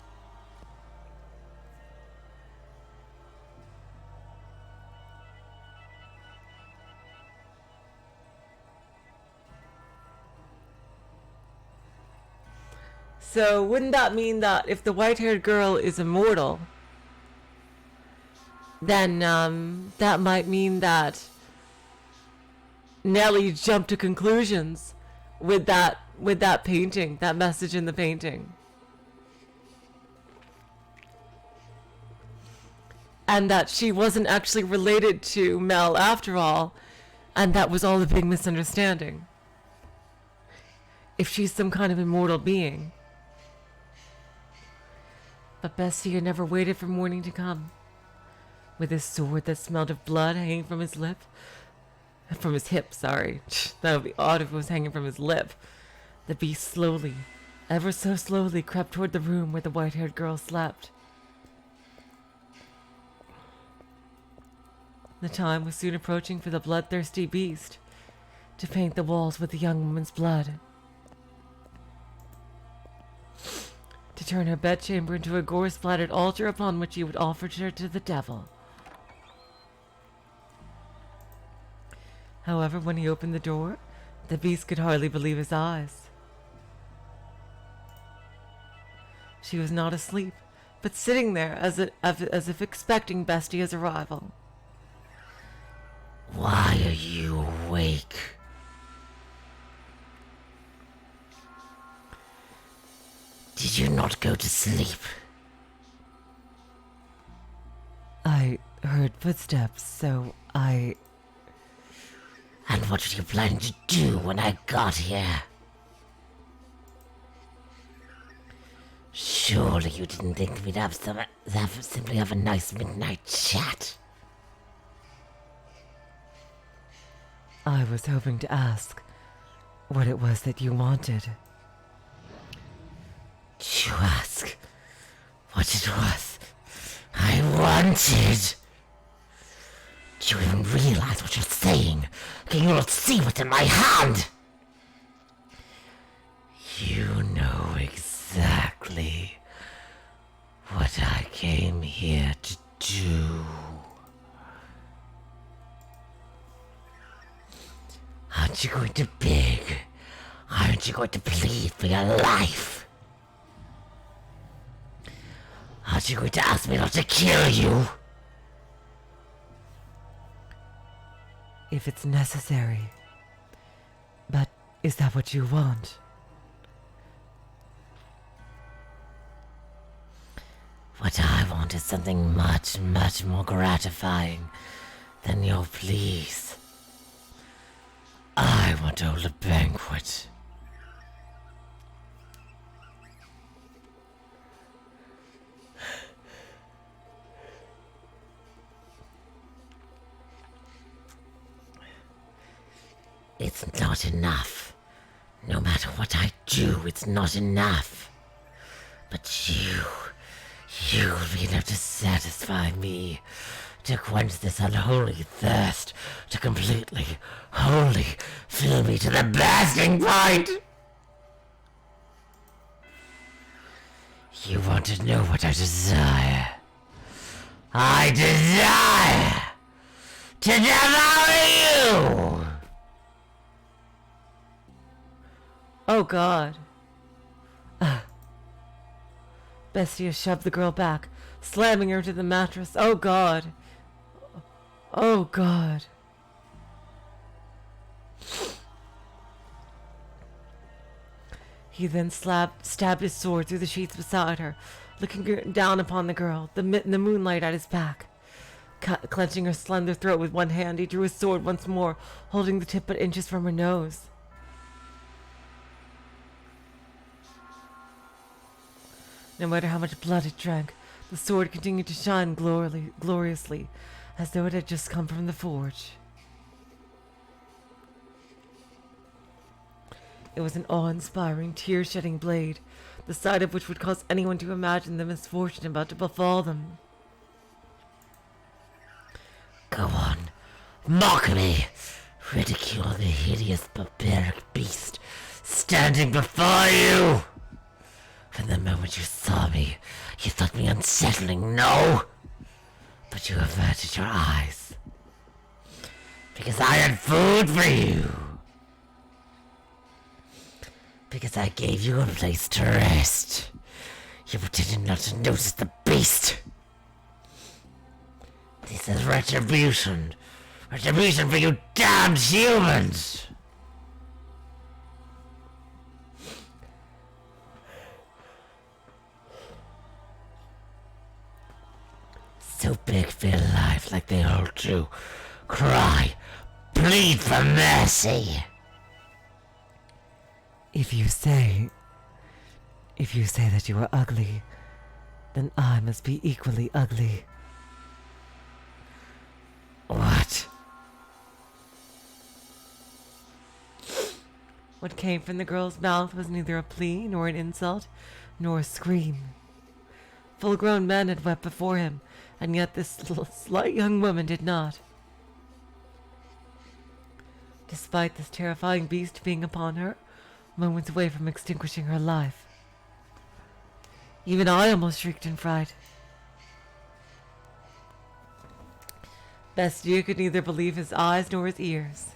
So wouldn't that mean that if the white-haired girl is immortal, then that might mean that Nellie jumped to conclusions with that painting, that message in the painting. And that she wasn't actually related to Mell after all, and that was all a big misunderstanding. If she's some kind of immortal being. But Bestia never waited for morning to come. With his sword that smelled of blood hanging from his lip. From his hip, sorry. That would be odd if it was hanging from his lip. The beast slowly, ever so slowly, crept toward the room where the white-haired girl slept. The time was soon approaching for the bloodthirsty beast to paint the walls with the young woman's blood. To turn her bedchamber into a gore-splattered altar upon which he would offer her to the devil. However, when he opened the door, the beast could hardly believe his eyes. She was not asleep, but sitting there as if expecting Bestia's arrival. Why are you awake? Did you not go to sleep? I heard footsteps, so I... And what were you planning to do when I got here? Surely you didn't think we'd simply have a nice midnight chat? I was hoping to ask what it was that you wanted. You ask what it was I wanted? Do you even realize what you're saying? Can you not see what's in my hand? You know exactly what I came here to do. Aren't you going to beg? Aren't you going to plead for your life? Aren't you going to ask me not to kill you? If it's necessary. But is that what you want? What I want is something much, much more gratifying than your pleas. I want to hold a banquet. It's not enough. No matter what I do, it's not enough. But you'll be enough to satisfy me, to quench this unholy thirst, to completely, wholly fill me to the bursting point. You want to know what I desire? I desire to devour you! Oh God. Bestia shoved the girl back, slamming her to the mattress. Oh God. Oh God. He then stabbed his sword through the sheets beside her, looking down upon the girl, the moonlight at his back. Clenching her slender throat with one hand, he drew his sword once more, holding the tip but inches from her nose. No matter how much blood it drank, the sword continued to shine gloriously, as though it had just come from the forge. It was an awe-inspiring, tear-shedding blade, the sight of which would cause anyone to imagine the misfortune about to befall them. Go on, mock me, ridicule the hideous barbaric beast standing before you. From the moment you saw me, you thought me unsettling, no? But you averted your eyes, because I had food for you. Because I gave you a place to rest. You pretended not to notice the beast. This is retribution. Retribution for you damned humans. So big for your life like they all do. Cry. Plead for mercy. If you say that you are ugly, then I must be equally ugly. What? What came from the girl's mouth was neither a plea, nor an insult, nor a scream. Full-grown men had wept before him, and yet this little slight young woman did not. Despite this terrifying beast being upon her, moments away from extinguishing her life. Even I almost shrieked in fright. Bestia could neither believe his eyes nor his ears.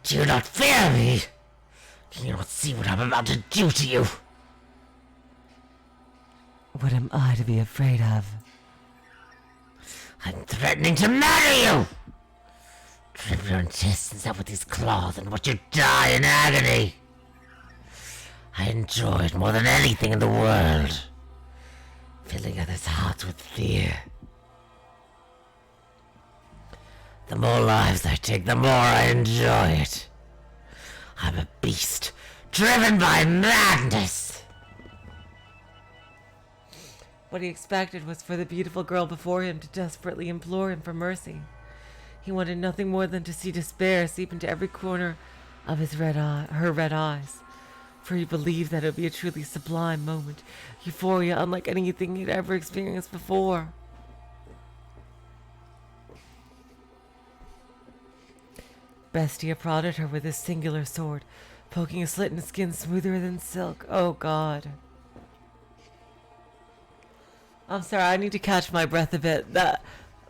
Do you not fear me? Can you not see what I'm about to do to you? What am I to be afraid of? I'm threatening to murder you! Rip your intestines out with these claws and watch you die in agony. I enjoy it more than anything in the world. Filling others' hearts with fear. The more lives I take, the more I enjoy it. I'm a beast, driven by madness. What he expected was for the beautiful girl before him to desperately implore him for mercy. He wanted nothing more than to see despair seep into every corner of her red eyes. For he believed that it would be a truly sublime moment, euphoria unlike anything he'd ever experienced before. Bestia prodded her with his singular sword, poking a slit in skin smoother than silk. Oh God. I'm sorry, I need to catch my breath a bit.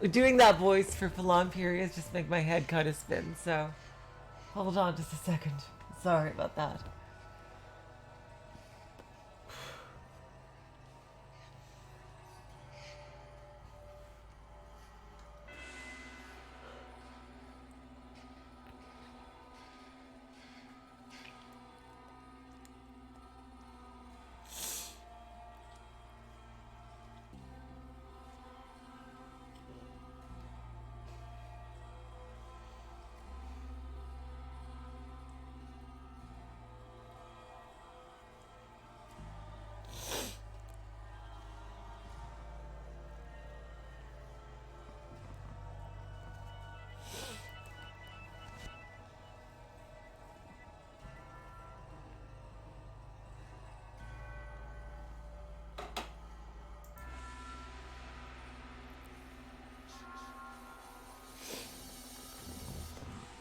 Doing that voice for prolonged periods just make my head kind of spin, so hold on just a second. Sorry about that.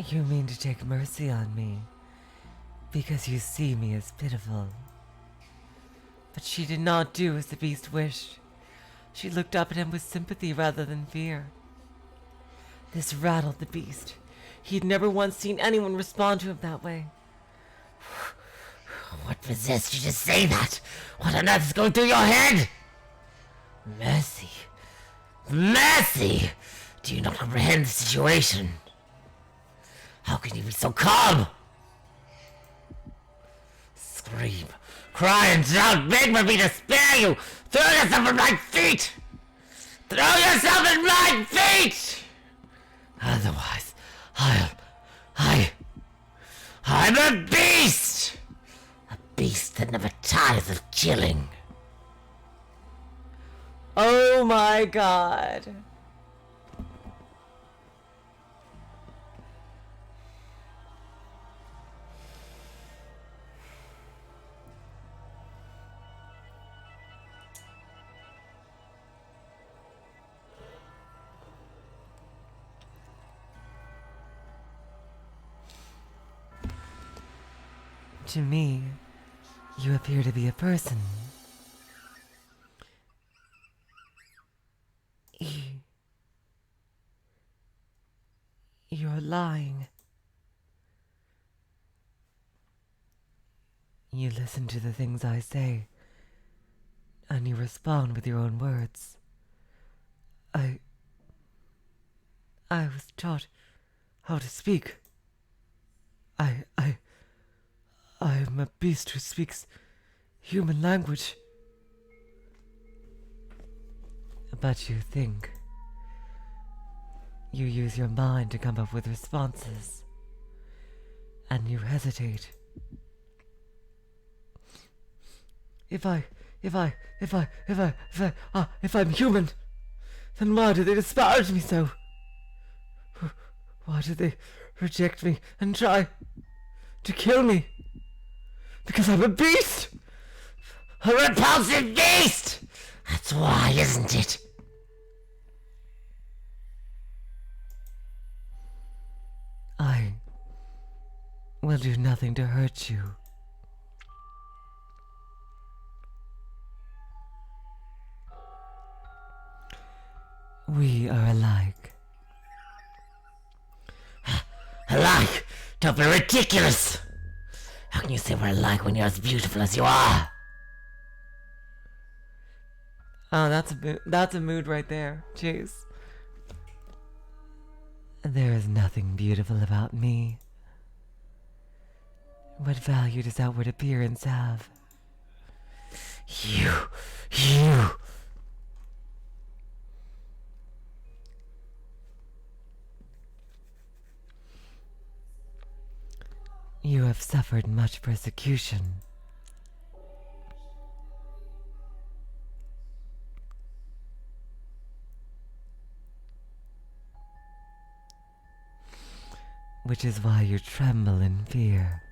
You mean to take mercy on me because you see me as pitiful. But she did not do as the beast wished. She looked up at him with sympathy rather than fear. This rattled the beast. He'd never once seen anyone respond to him that way. What possessed you to say that? What on earth is going through your head? Mercy. Mercy! Do you not comprehend the situation? How can you be so calm? Scream, cry and shout, beg for me to spare you! Throw yourself at my feet! Throw yourself at my feet! Otherwise, I'm a beast! A beast that never tires of killing. Oh my god. To me, you appear to be a person. You're lying. You listen to the things I say, and you respond with your own words. I was taught how to speak. I'm a beast who speaks human language. But you think. You use your mind to come up with responses. And you hesitate. If I'm human, then why do they disparage me so? Why do they reject me and try to kill me? Because I'm a beast! A repulsive beast! That's why, isn't it? I will do nothing to hurt you. We are alike. Alike? Don't be ridiculous! How can you say we're alike when you're as beautiful as you are? Oh, that's a mood right there. Jeez. There is nothing beautiful about me. What value does outward appearance have? You. You have suffered much persecution. Which is why you tremble in fear.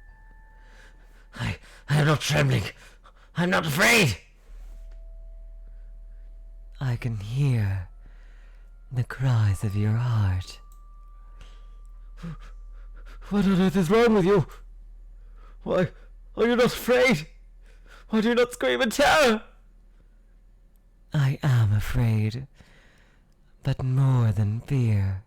I am not trembling. I'm not afraid. I can hear the cries of your heart. What on earth is wrong with you? Why are you not afraid? Why do you not scream in terror? I am afraid, but more than fear.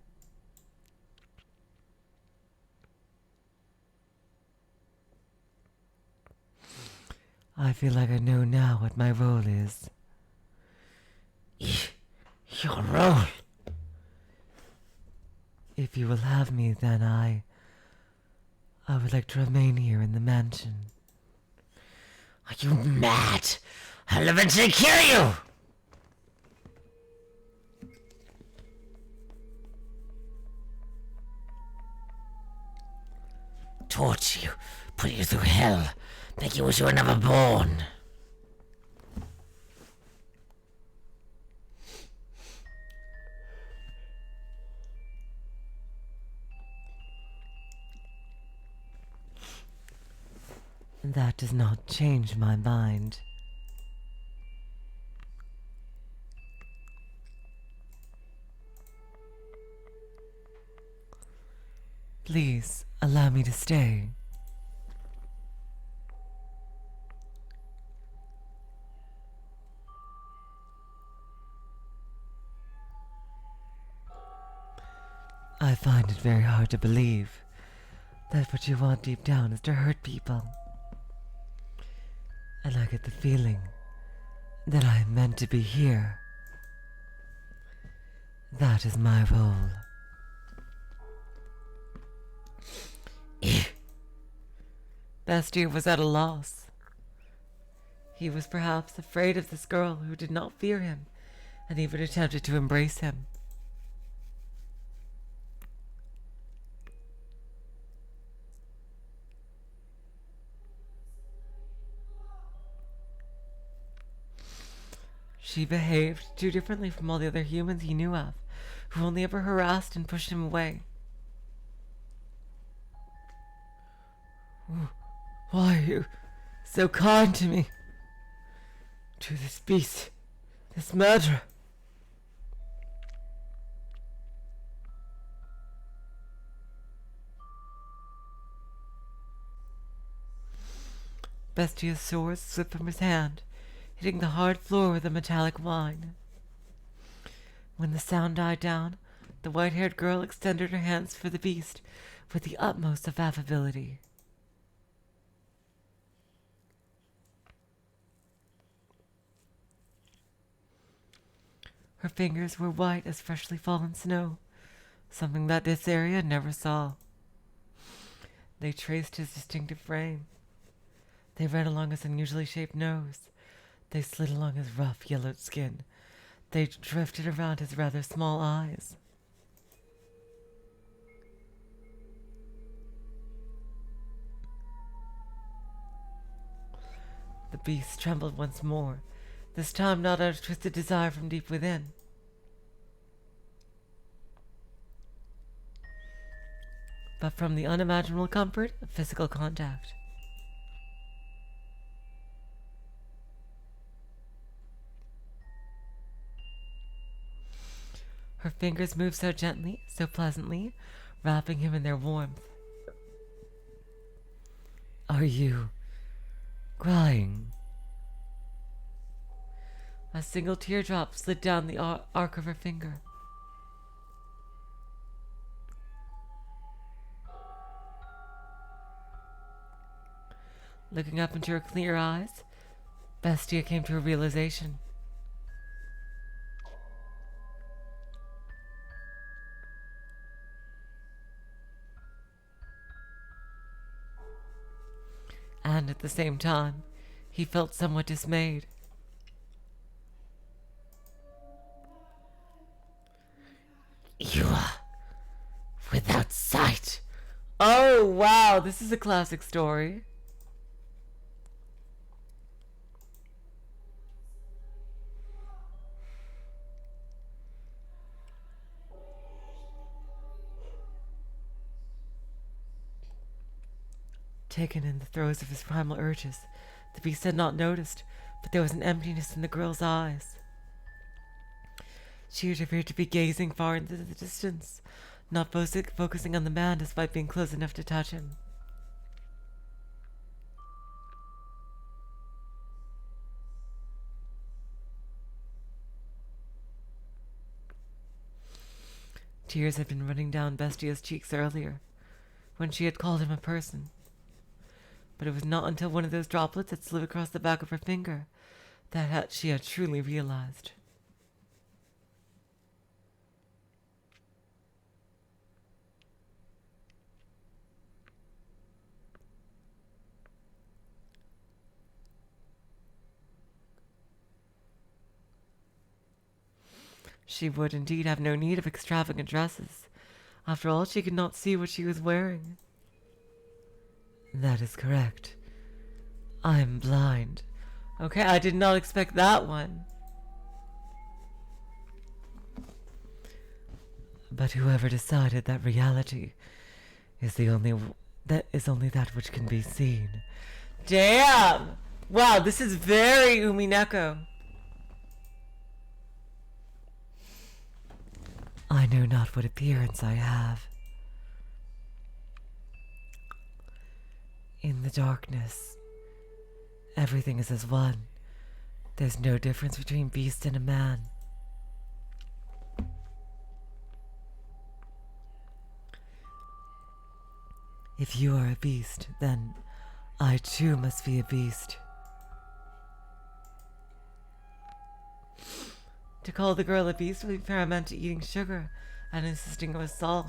I feel like I know now what my role is. Your role? If you will have me, then I would like to remain here in the mansion. Are you mad? I'll eventually kill you! Torture you, put you through hell, make you wish you were never born. That does not change my mind. Please allow me to stay. I find it very hard to believe that what you want deep down is to hurt people. And I get the feeling that I am meant to be here. That is my role. Bestia was at a loss. He was perhaps afraid of this girl who did not fear him and even attempted to embrace him. She behaved too differently from all the other humans he knew of, who only ever harassed and pushed him away. Why are you so kind to me? To this beast, this murderer? Bestia's sword slipped from his hand, hitting the hard floor with a metallic whine. When the sound died down, the white-haired girl extended her hands for the beast with the utmost of affability. Her fingers were white as freshly fallen snow, something that this area never saw. They traced his distinctive frame. They ran along his unusually shaped nose. They slid along his rough, yellowed skin. They drifted around his rather small eyes. The beast trembled once more, this time not out of twisted desire from deep within. But from the unimaginable comfort of physical contact. Her fingers moved so gently, so pleasantly, wrapping him in their warmth. Are you crying? A single teardrop slid down the arc of her finger. Looking up into her clear eyes, Bestia came to a realization. And at the same time, he felt somewhat dismayed. You are without sight. Oh, wow, this is a classic story. Taken in the throes of his primal urges, the beast had not noticed, but there was an emptiness in the girl's eyes. She had appeared to be gazing far into the distance, not focusing on the man despite being close enough to touch him. Tears had been running down Bestia's cheeks earlier, when she had called him a person. But it was not until one of those droplets had slid across the back of her finger that she had truly realized. She would indeed have no need of extravagant dresses. After all, she could not see what she was wearing. That is correct. I am blind. Okay, I did not expect that one. But whoever decided that reality is the only that which can be seen. Damn! Wow, this is very Umineko. I know not what appearance I have. the darkness. Everything is as one. There's no difference between beast and a man. If you are a beast, then I too must be a beast. To call the girl a beast would be paramount to eating sugar and insisting it was salt.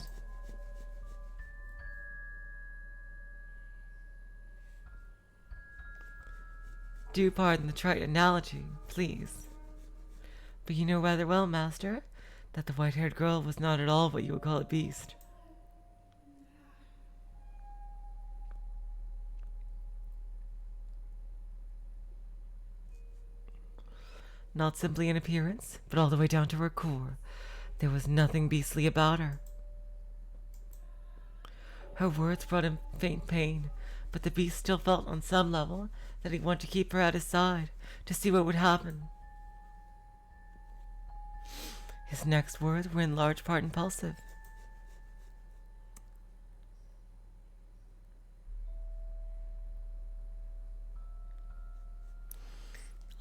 Do pardon the trite analogy, please. But you know rather well, master, that the white-haired girl was not at all what you would call a beast. Not simply in appearance, but all the way down to her core. There was nothing beastly about her. Her words brought him faint pain, but the beast still felt on some level that he wanted to keep her at his side, to see what would happen. His next words were in large part impulsive.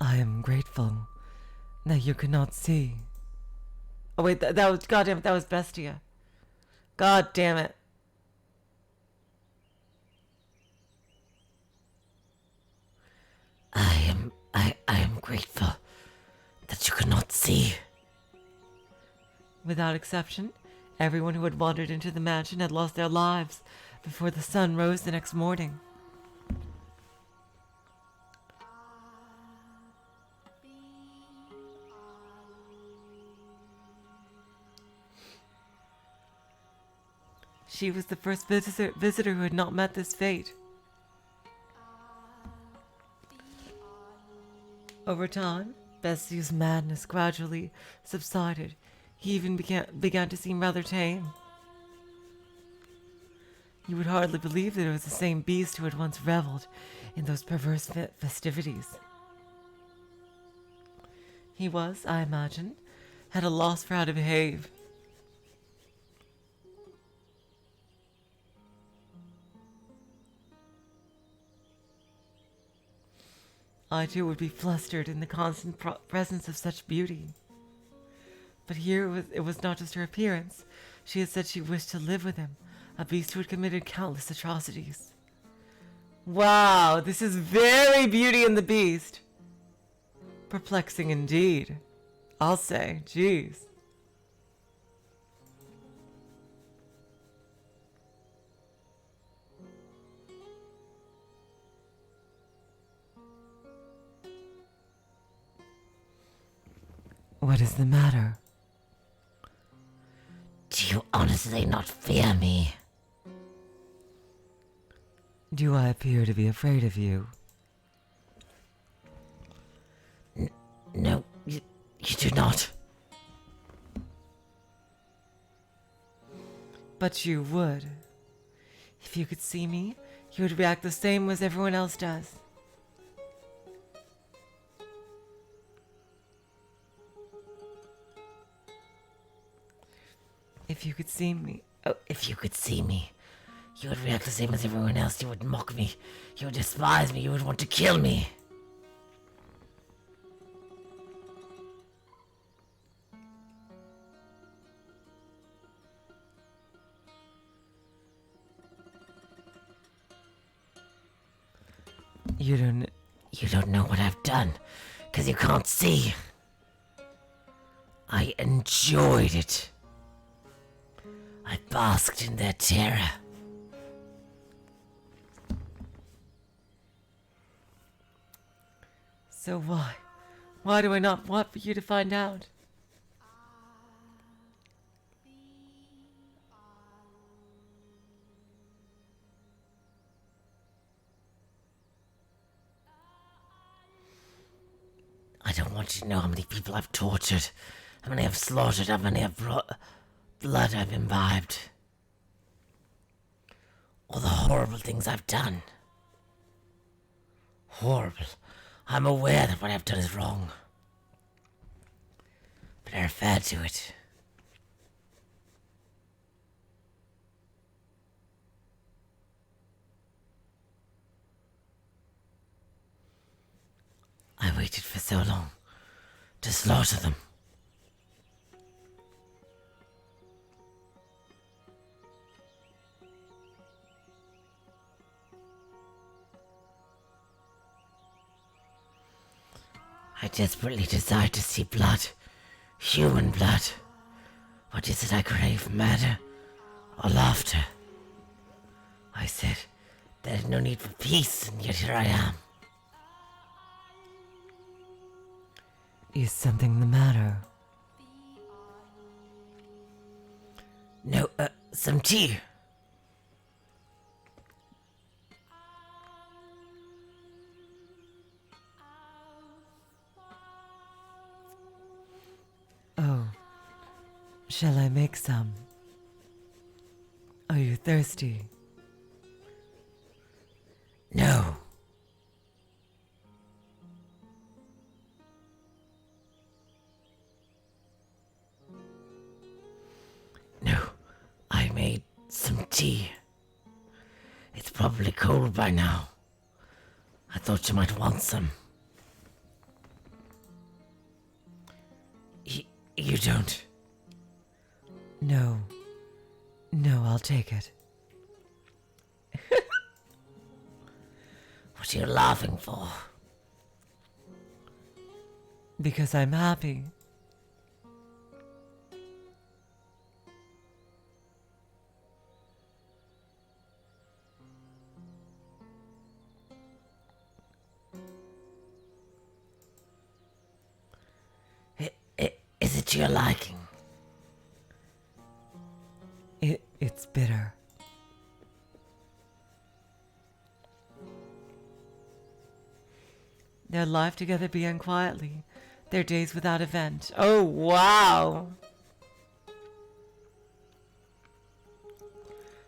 I am grateful that you could not see. Oh wait, that was, goddamn it, that was Bestia. God damn it. I am grateful that you could not see. Without exception, everyone who had wandered into the mansion had lost their lives before the sun rose the next morning. She was the first visitor who had not met this fate. Over time, Bestia's madness gradually subsided. He even began to seem rather tame. You would hardly believe that it was the same beast who had once reveled in those perverse festivities. He was, I imagine, at a loss for how to behave. I too would be flustered in the constant presence of such beauty. But here it was not just her appearance. She had said she wished to live with him, a beast who had committed countless atrocities. Wow, this is very Beauty and the Beast. Perplexing indeed, I'll say. Jeez. What is the matter? Do you honestly not fear me? Do I appear to be afraid of you? No, you do not. But you would. If you could see me, you would react the same as everyone else does. If you could see me. Oh, if you could see me, you would react the same as everyone else. You would mock me. You would despise me. You would want to kill me. You don't know what I've done, because you can't see. I enjoyed it. I basked in their terror. So why? Why do I not want for you to find out? I don't want you to know how many people I've tortured, how many I've slaughtered, how many blood I've imbibed. All the horrible things I've done. Horrible. I'm aware that what I've done is wrong. But I refer to it. waited for so long to slaughter them. I desperately desire to see blood, human blood. What is it I crave, murder or laughter? I said there is no need for peace, and yet here I am. Is something the matter? No, some tea. Oh, shall I make some? Are you thirsty? No. No, I made some tea. It's probably cold by now. I thought you might want some. You don't? No. No, I'll take it. What are you laughing for? Because I'm happy. Is it to your liking? It's bitter. Their life together began quietly, their days without event. Oh, wow!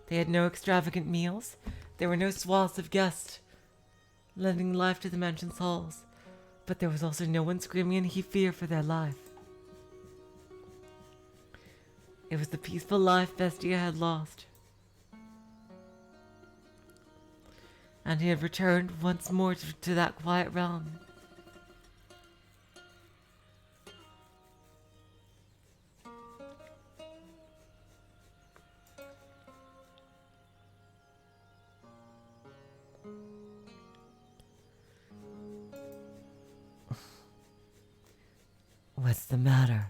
They had no extravagant meals. There were no swaths of guests lending life to the mansion's halls. But there was also no one screaming in fear for their life. It was the peaceful life Bestia had lost. And he had returned once more to that quiet realm. What's the matter?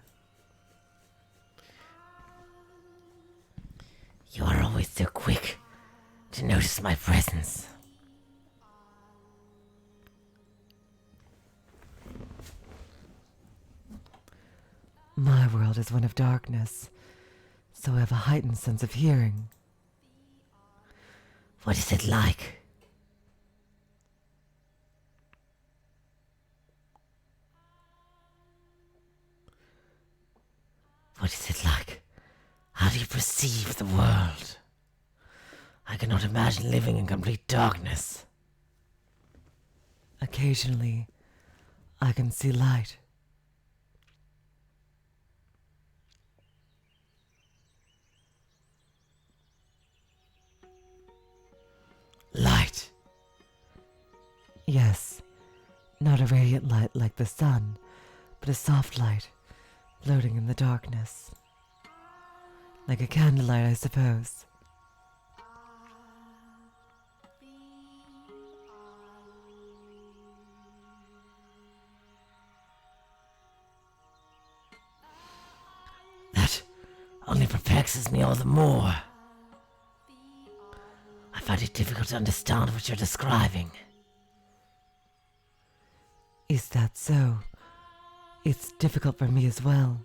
You are always so quick to notice my presence. My world is one of darkness, so I have a heightened sense of hearing. What is it like? What is it like? How do you perceive the world? I cannot imagine living in complete darkness. Occasionally, I can see light. Light? Yes, not a radiant light like the sun, but a soft light, floating in the darkness. Like a candlelight, I suppose. That only perplexes me all the more. I find it difficult to understand what you're describing. Is that so? It's difficult for me as well.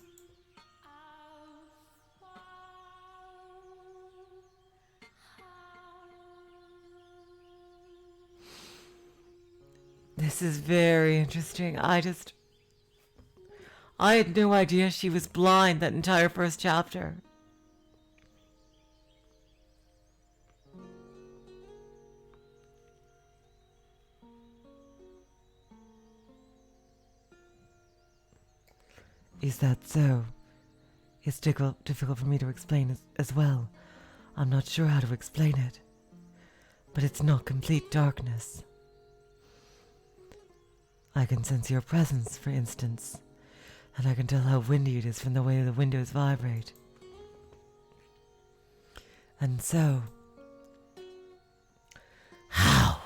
This is very interesting. I had no idea she was blind that entire first chapter. Is that so? It's difficult for me to explain as well. I'm not sure how to explain it. But it's not complete darkness. I can sense your presence, for instance, and I can tell how windy it is from the way the windows vibrate. And so... How?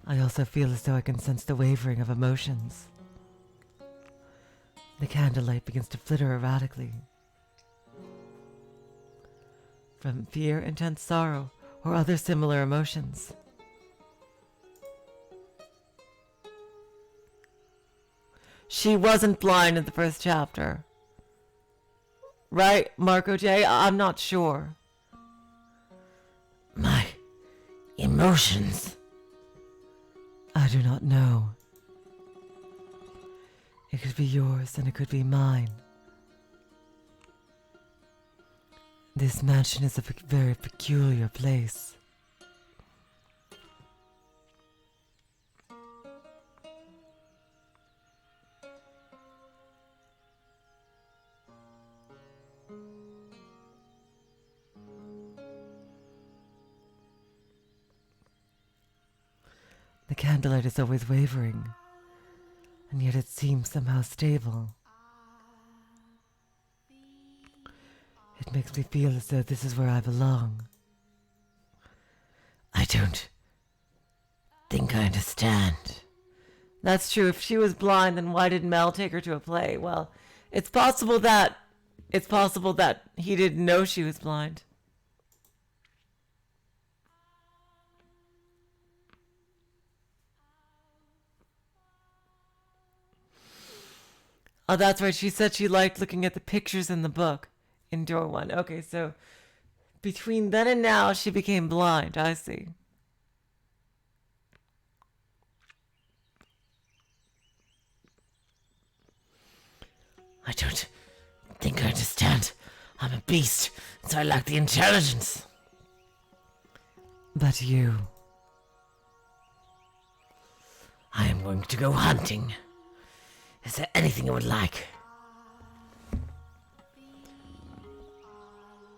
I also feel as though I can sense the wavering of emotions. The candlelight begins to flitter erratically. From fear, intense sorrow, or other similar emotions. She wasn't blind in the first chapter. Right, Marco J? I'm not sure. My emotions. I do not know. It could be yours and it could be mine. This mansion is a very peculiar place. The candlelight is always wavering, and yet it seems somehow stable. It makes me feel as though this is where I belong. I don't think I understand. That's true. If she was blind, then why did Mell take her to a play? Well, it's possible that he didn't know she was blind. Oh, that's right. She said she liked looking at the pictures in the book in door one. Okay, so between then and now, she became blind. I see. I don't think I understand. I'm a beast, so I lack the intelligence. But you... I am going to go hunting. Is there anything you would like?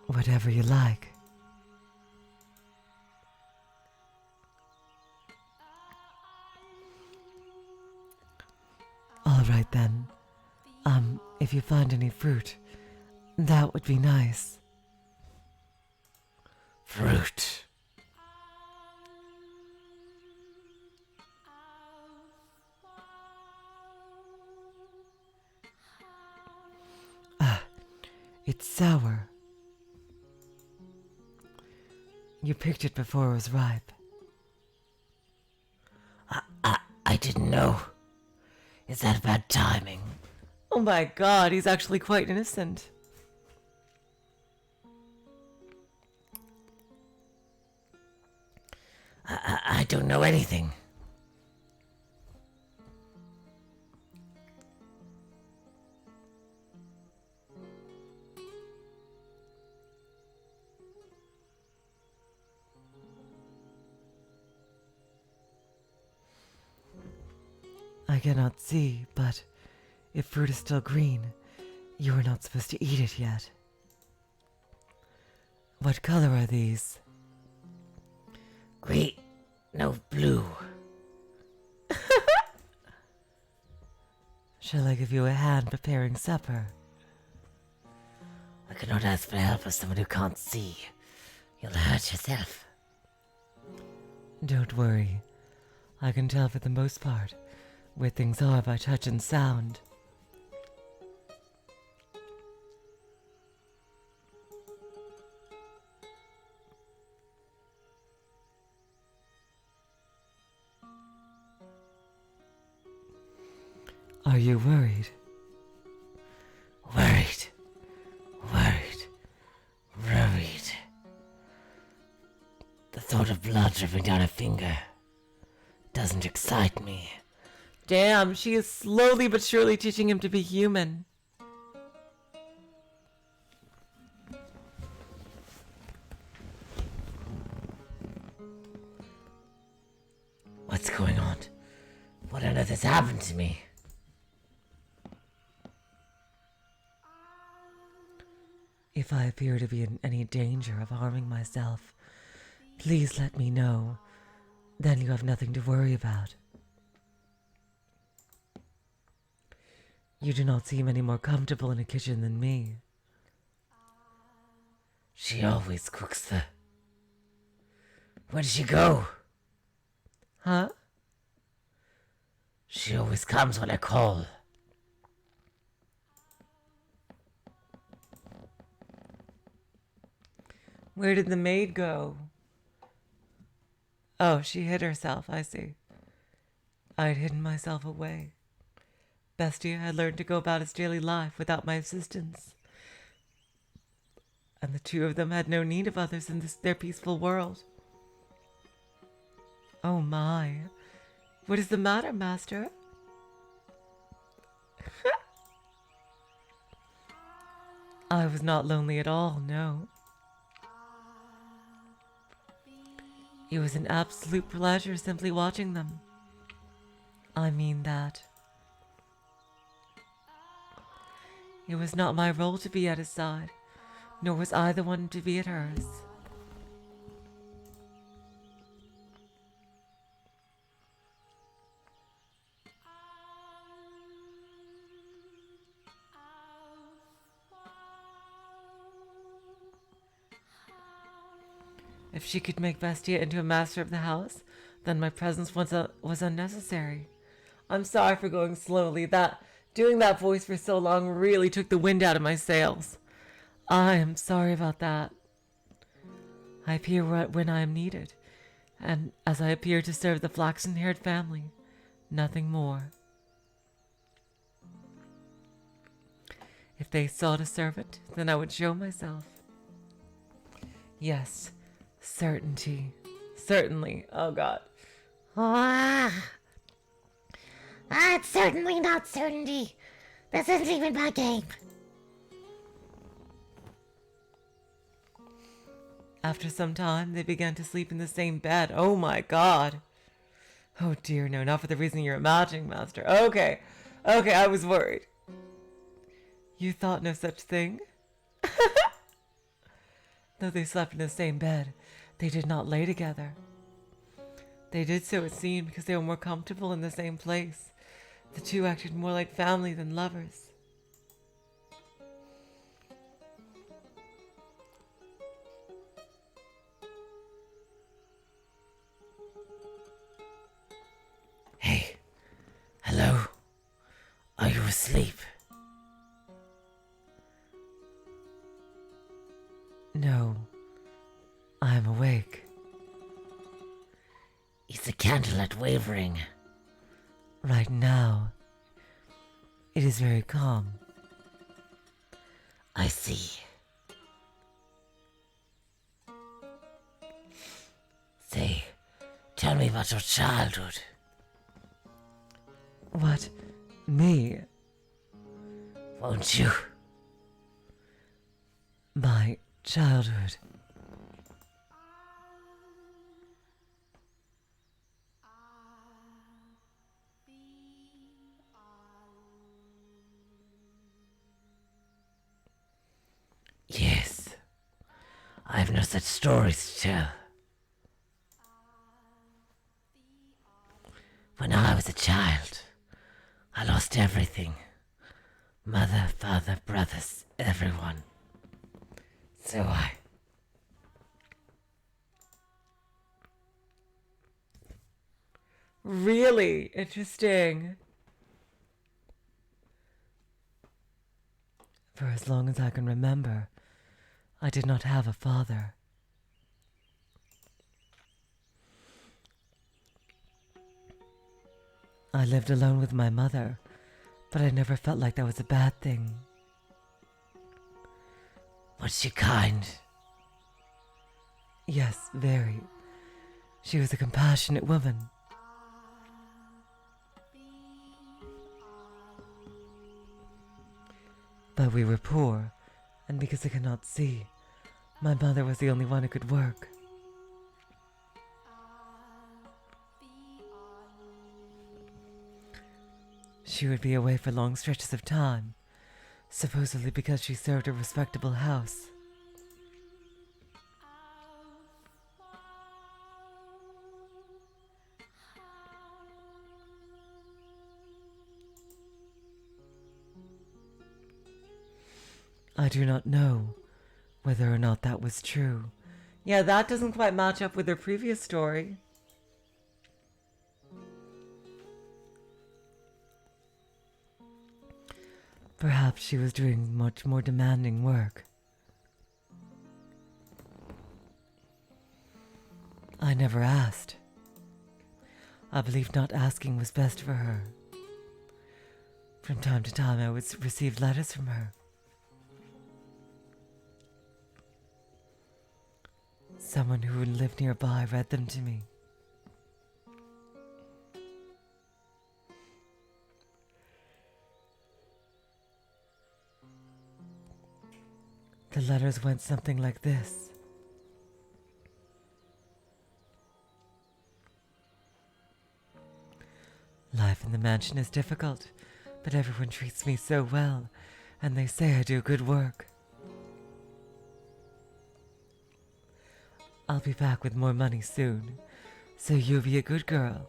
Whatever you like. All right then. If you find any fruit, that would be nice. Fruit. It's sour. You picked it before it was ripe. I didn't know. Is that bad timing? Oh my god, he's actually quite innocent. I don't know anything. I cannot see, but if fruit is still green, you are not supposed to eat it yet. What color are these? Green, no blue. Shall I give you a hand preparing supper? I cannot ask for help of someone who can't see. You'll hurt yourself. Don't worry. I can tell for the most part where things are by touch and sound. Are you worried? Worried. The thought of blood dripping down a finger doesn't excite me. Damn, she is slowly but surely teaching him to be human. What's going on? What on earth has happened to me? If I appear to be in any danger of harming myself, please let me know. Then you have nothing to worry about. You do not seem any more comfortable in a kitchen than me. She always cooks the... Where did she go? Huh? She always comes when I call. Where did the maid go? Oh, she hid herself, I see. I had hidden myself away. Bestia had learned to go about its daily life without my assistance. And the two of them had no need of others in their peaceful world. Oh my. What is the matter, Master? I was not lonely at all, no. It was an absolute pleasure simply watching them. I mean that. It was not my role to be at his side, nor was I the one to be at hers. If she could make Bestia into a master of the house, then my presence was unnecessary. I'm sorry for going slowly. Doing that voice for so long really took the wind out of my sails. I am sorry about that. I appear when I am needed, and as I appear to serve the flaxen-haired family, nothing more. If they sought a servant, then I would show myself. Yes, certainty. Certainly. Oh, God. It's certainly not certainty. This isn't even my game. After some time, they began to sleep in the same bed. Oh, my God. Oh, dear, no, not for the reason you're imagining, Master. Okay, I was worried. You thought no such thing? Though they slept in the same bed, they did not lay together. They did so, it seemed, because they were more comfortable in the same place. The two acted more like family than lovers. Hey, hello? Are you asleep? No, I am awake. Is the candlelit wavering? Right now, it is very calm. I see. Say, tell me about your childhood. What? Me? Won't you? My childhood. Yes. I have no such stories to tell. When I was a child, I lost everything. Mother, father, brothers, everyone. So Really interesting. For as long as I can remember, I did not have a father. I lived alone with my mother, but I never felt like that was a bad thing. Was she kind? Yes, very. She was a compassionate woman. But we were poor, and because I could not see, my mother was the only one who could work. She would be away for long stretches of time, supposedly because she served a respectable house. I do not know whether or not that was true. Yeah, that doesn't quite match up with her previous story. Perhaps she was doing much more demanding work. I never asked. I believed not asking was best for her. From time to time, I would receive letters from her. Someone who would live nearby read them to me. The letters went something like this. Life in the mansion is difficult, but everyone treats me so well, and they say I do good work. I'll be back with more money soon, so you be a good girl.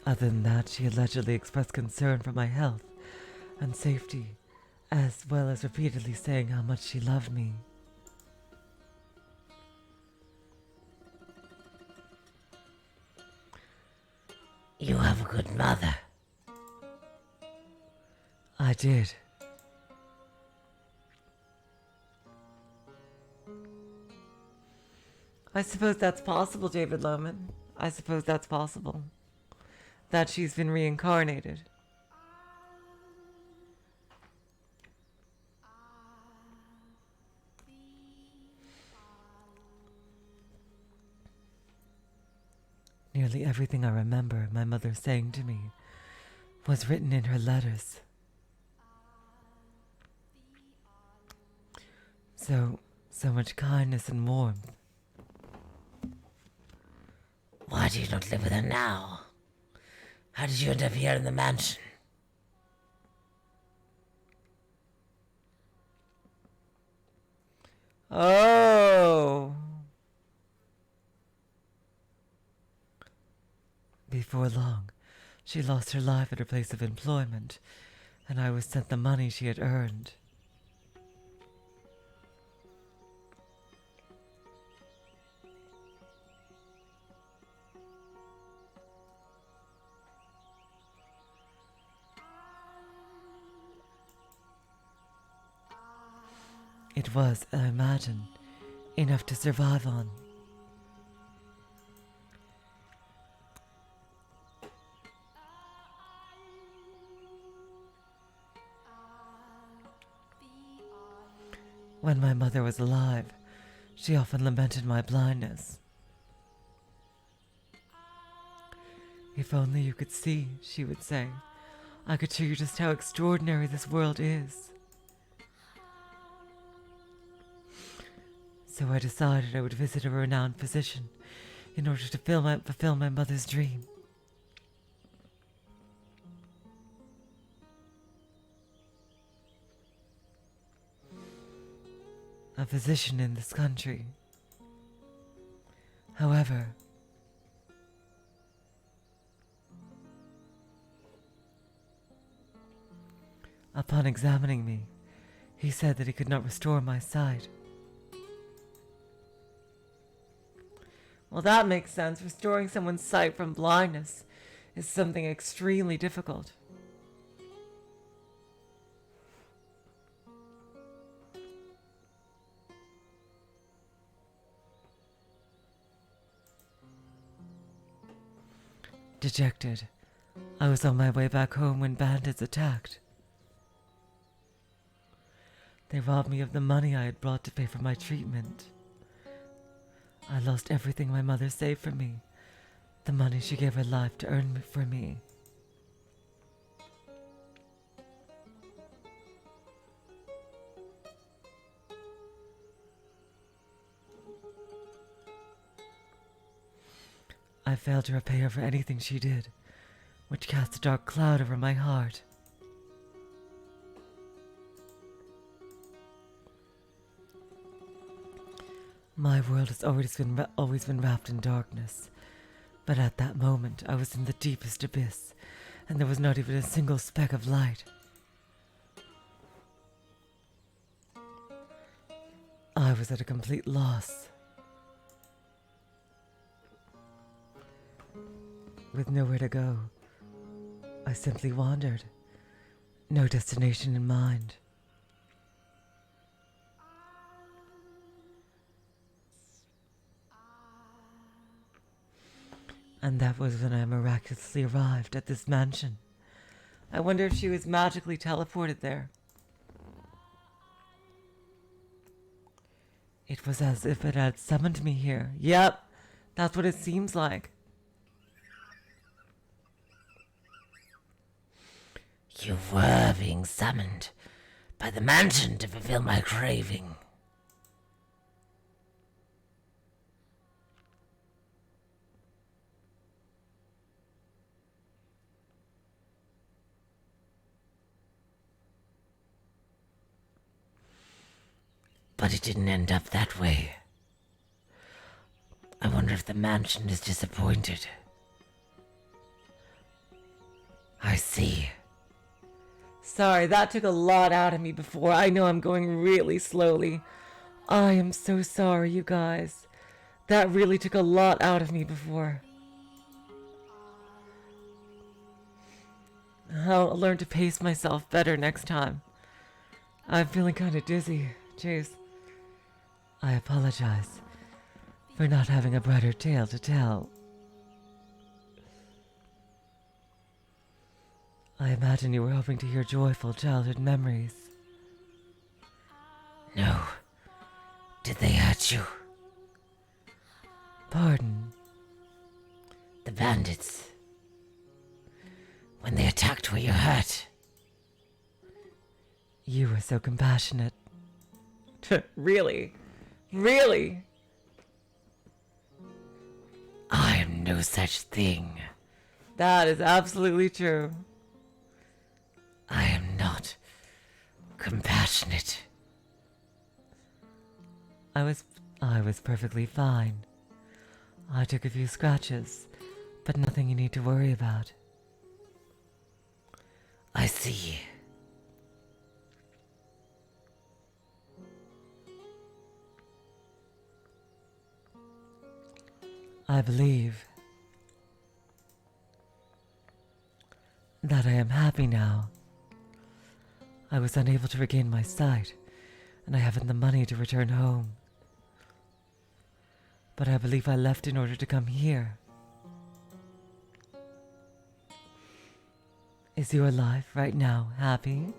Other than that, she allegedly expressed concern for my health and safety, as well as repeatedly saying how much she loved me. You have a good mother. I did. I suppose that's possible, David Lohman. I suppose that's possible. That she's been reincarnated. Nearly everything I remember my mother saying to me was written in her letters. So much kindness and warmth. Why do you not live with her now? How did you end up here in the mansion? Oh! Before long, she lost her life at her place of employment, and I was sent the money she had earned. It was, I imagine, enough to survive on. When my mother was alive, she often lamented my blindness. If only you could see, she would say, I could show you just how extraordinary this world is. So I decided I would visit a renowned physician in order to fulfill my mother's dream. A physician in this country. However, upon examining me, he said that he could not restore my sight. Well, that makes sense. Restoring someone's sight from blindness is something extremely difficult. Dejected, I was on my way back home when bandits attacked. They robbed me of the money I had brought to pay for my treatment. I lost everything my mother saved for me, the money she gave her life to earn for me. I failed to repay her for anything she did, which cast a dark cloud over my heart. My world has always been wrapped in darkness. But at that moment, I was in the deepest abyss, and there was not even a single speck of light. I was at a complete loss. With nowhere to go, I simply wandered, no destination in mind. And that was when I miraculously arrived at this mansion. I wonder if she was magically teleported there. It was as if it had summoned me here. Yep, that's what it seems like. You were being summoned by the mansion to fulfill my craving. But it didn't end up that way. I wonder if the mansion is disappointed. I see. Sorry, that took a lot out of me before. I know I'm going really slowly. I am so sorry, you guys. That really took a lot out of me before. I'll learn to pace myself better next time. I'm feeling kind of dizzy. Jeez. I apologize for not having a brighter tale to tell. I imagine you were hoping to hear joyful childhood memories. No. Did they hurt you? Pardon? The bandits. When they attacked, were you hurt? You were so compassionate. Really? Really? I am no such thing. That is absolutely true. I am not compassionate. I was perfectly fine. I took a few scratches, but nothing you need to worry about. I see. I believe that I am happy now. I was unable to regain my sight, and I haven't the money to return home. But I believe I left in order to come here. Is your life right now happy?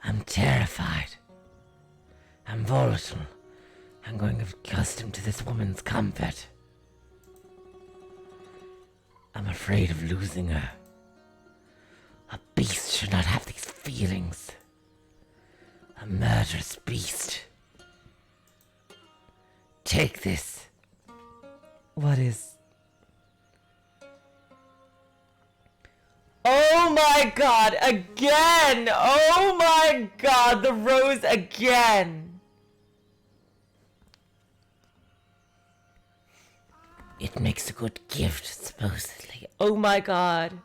I'm terrified. I'm volatile. I'm growing accustomed to this woman's comfort. I'm afraid of losing her. A beast should not have these feelings. A murderous beast. Take this. What is... Oh my god, again! Oh my god, the rose again! It makes a good gift, supposedly. Oh my god.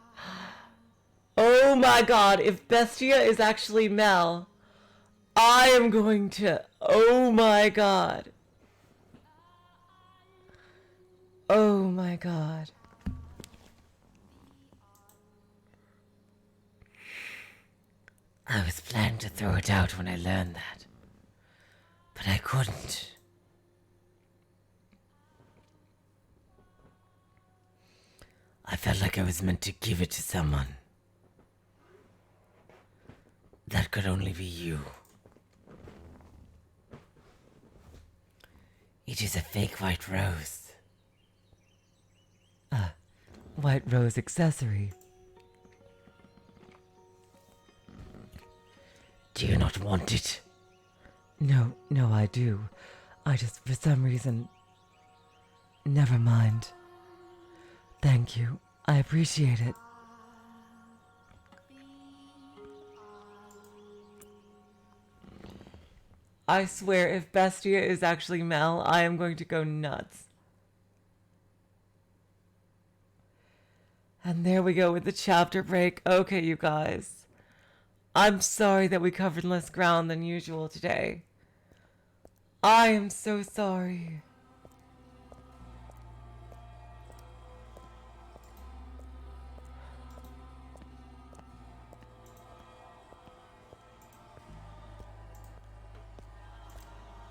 Oh my god, if Bestia is actually Mell, I am going to... Oh my god. Oh my god. I was planning to throw it out when I learned that, but I couldn't. I felt like I was meant to give it to someone. That could only be you. It is a fake white rose. A white rose accessory. Do you not want it? No, I do. I just, for some reason... Never mind. Thank you. I appreciate it. I swear, if Bestia is actually Mell, I am going to go nuts. And there we go with the chapter break. Okay, you guys. I'm sorry that we covered less ground than usual today. I am so sorry.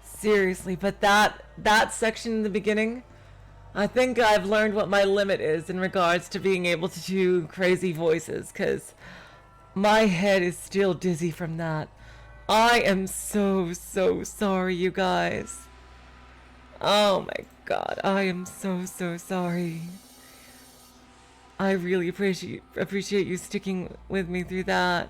Seriously, but that section in the beginning, I think I've learned what my limit is in regards to being able to do crazy voices, because my head is still dizzy from that. I am so sorry, you guys. Oh my god, I am so sorry. I really appreciate you sticking with me through that.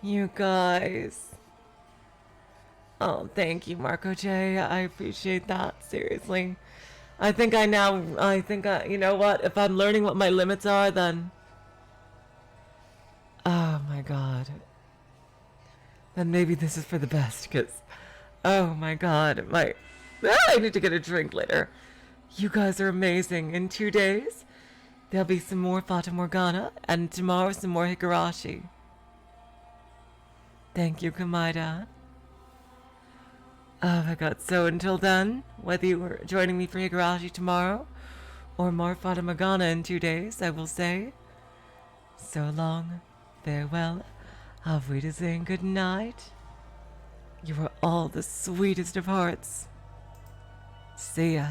You guys. Oh, thank you, Marco J. I appreciate that, seriously. I think you know what? If I'm learning what my limits are, then... Oh my god. Then maybe this is for the best, because... Oh my god, I need to get a drink later. You guys are amazing. In 2 days, there'll be some more Fata Morgana, and tomorrow some more Higurashi. Thank you, Kamida. Oh my god, so until then, whether you are joining me for Higurashi tomorrow, or more Fata Morgana in 2 days, I will say, so long, farewell, auf Wiedersehen, good night. You are all the sweetest of hearts. See ya.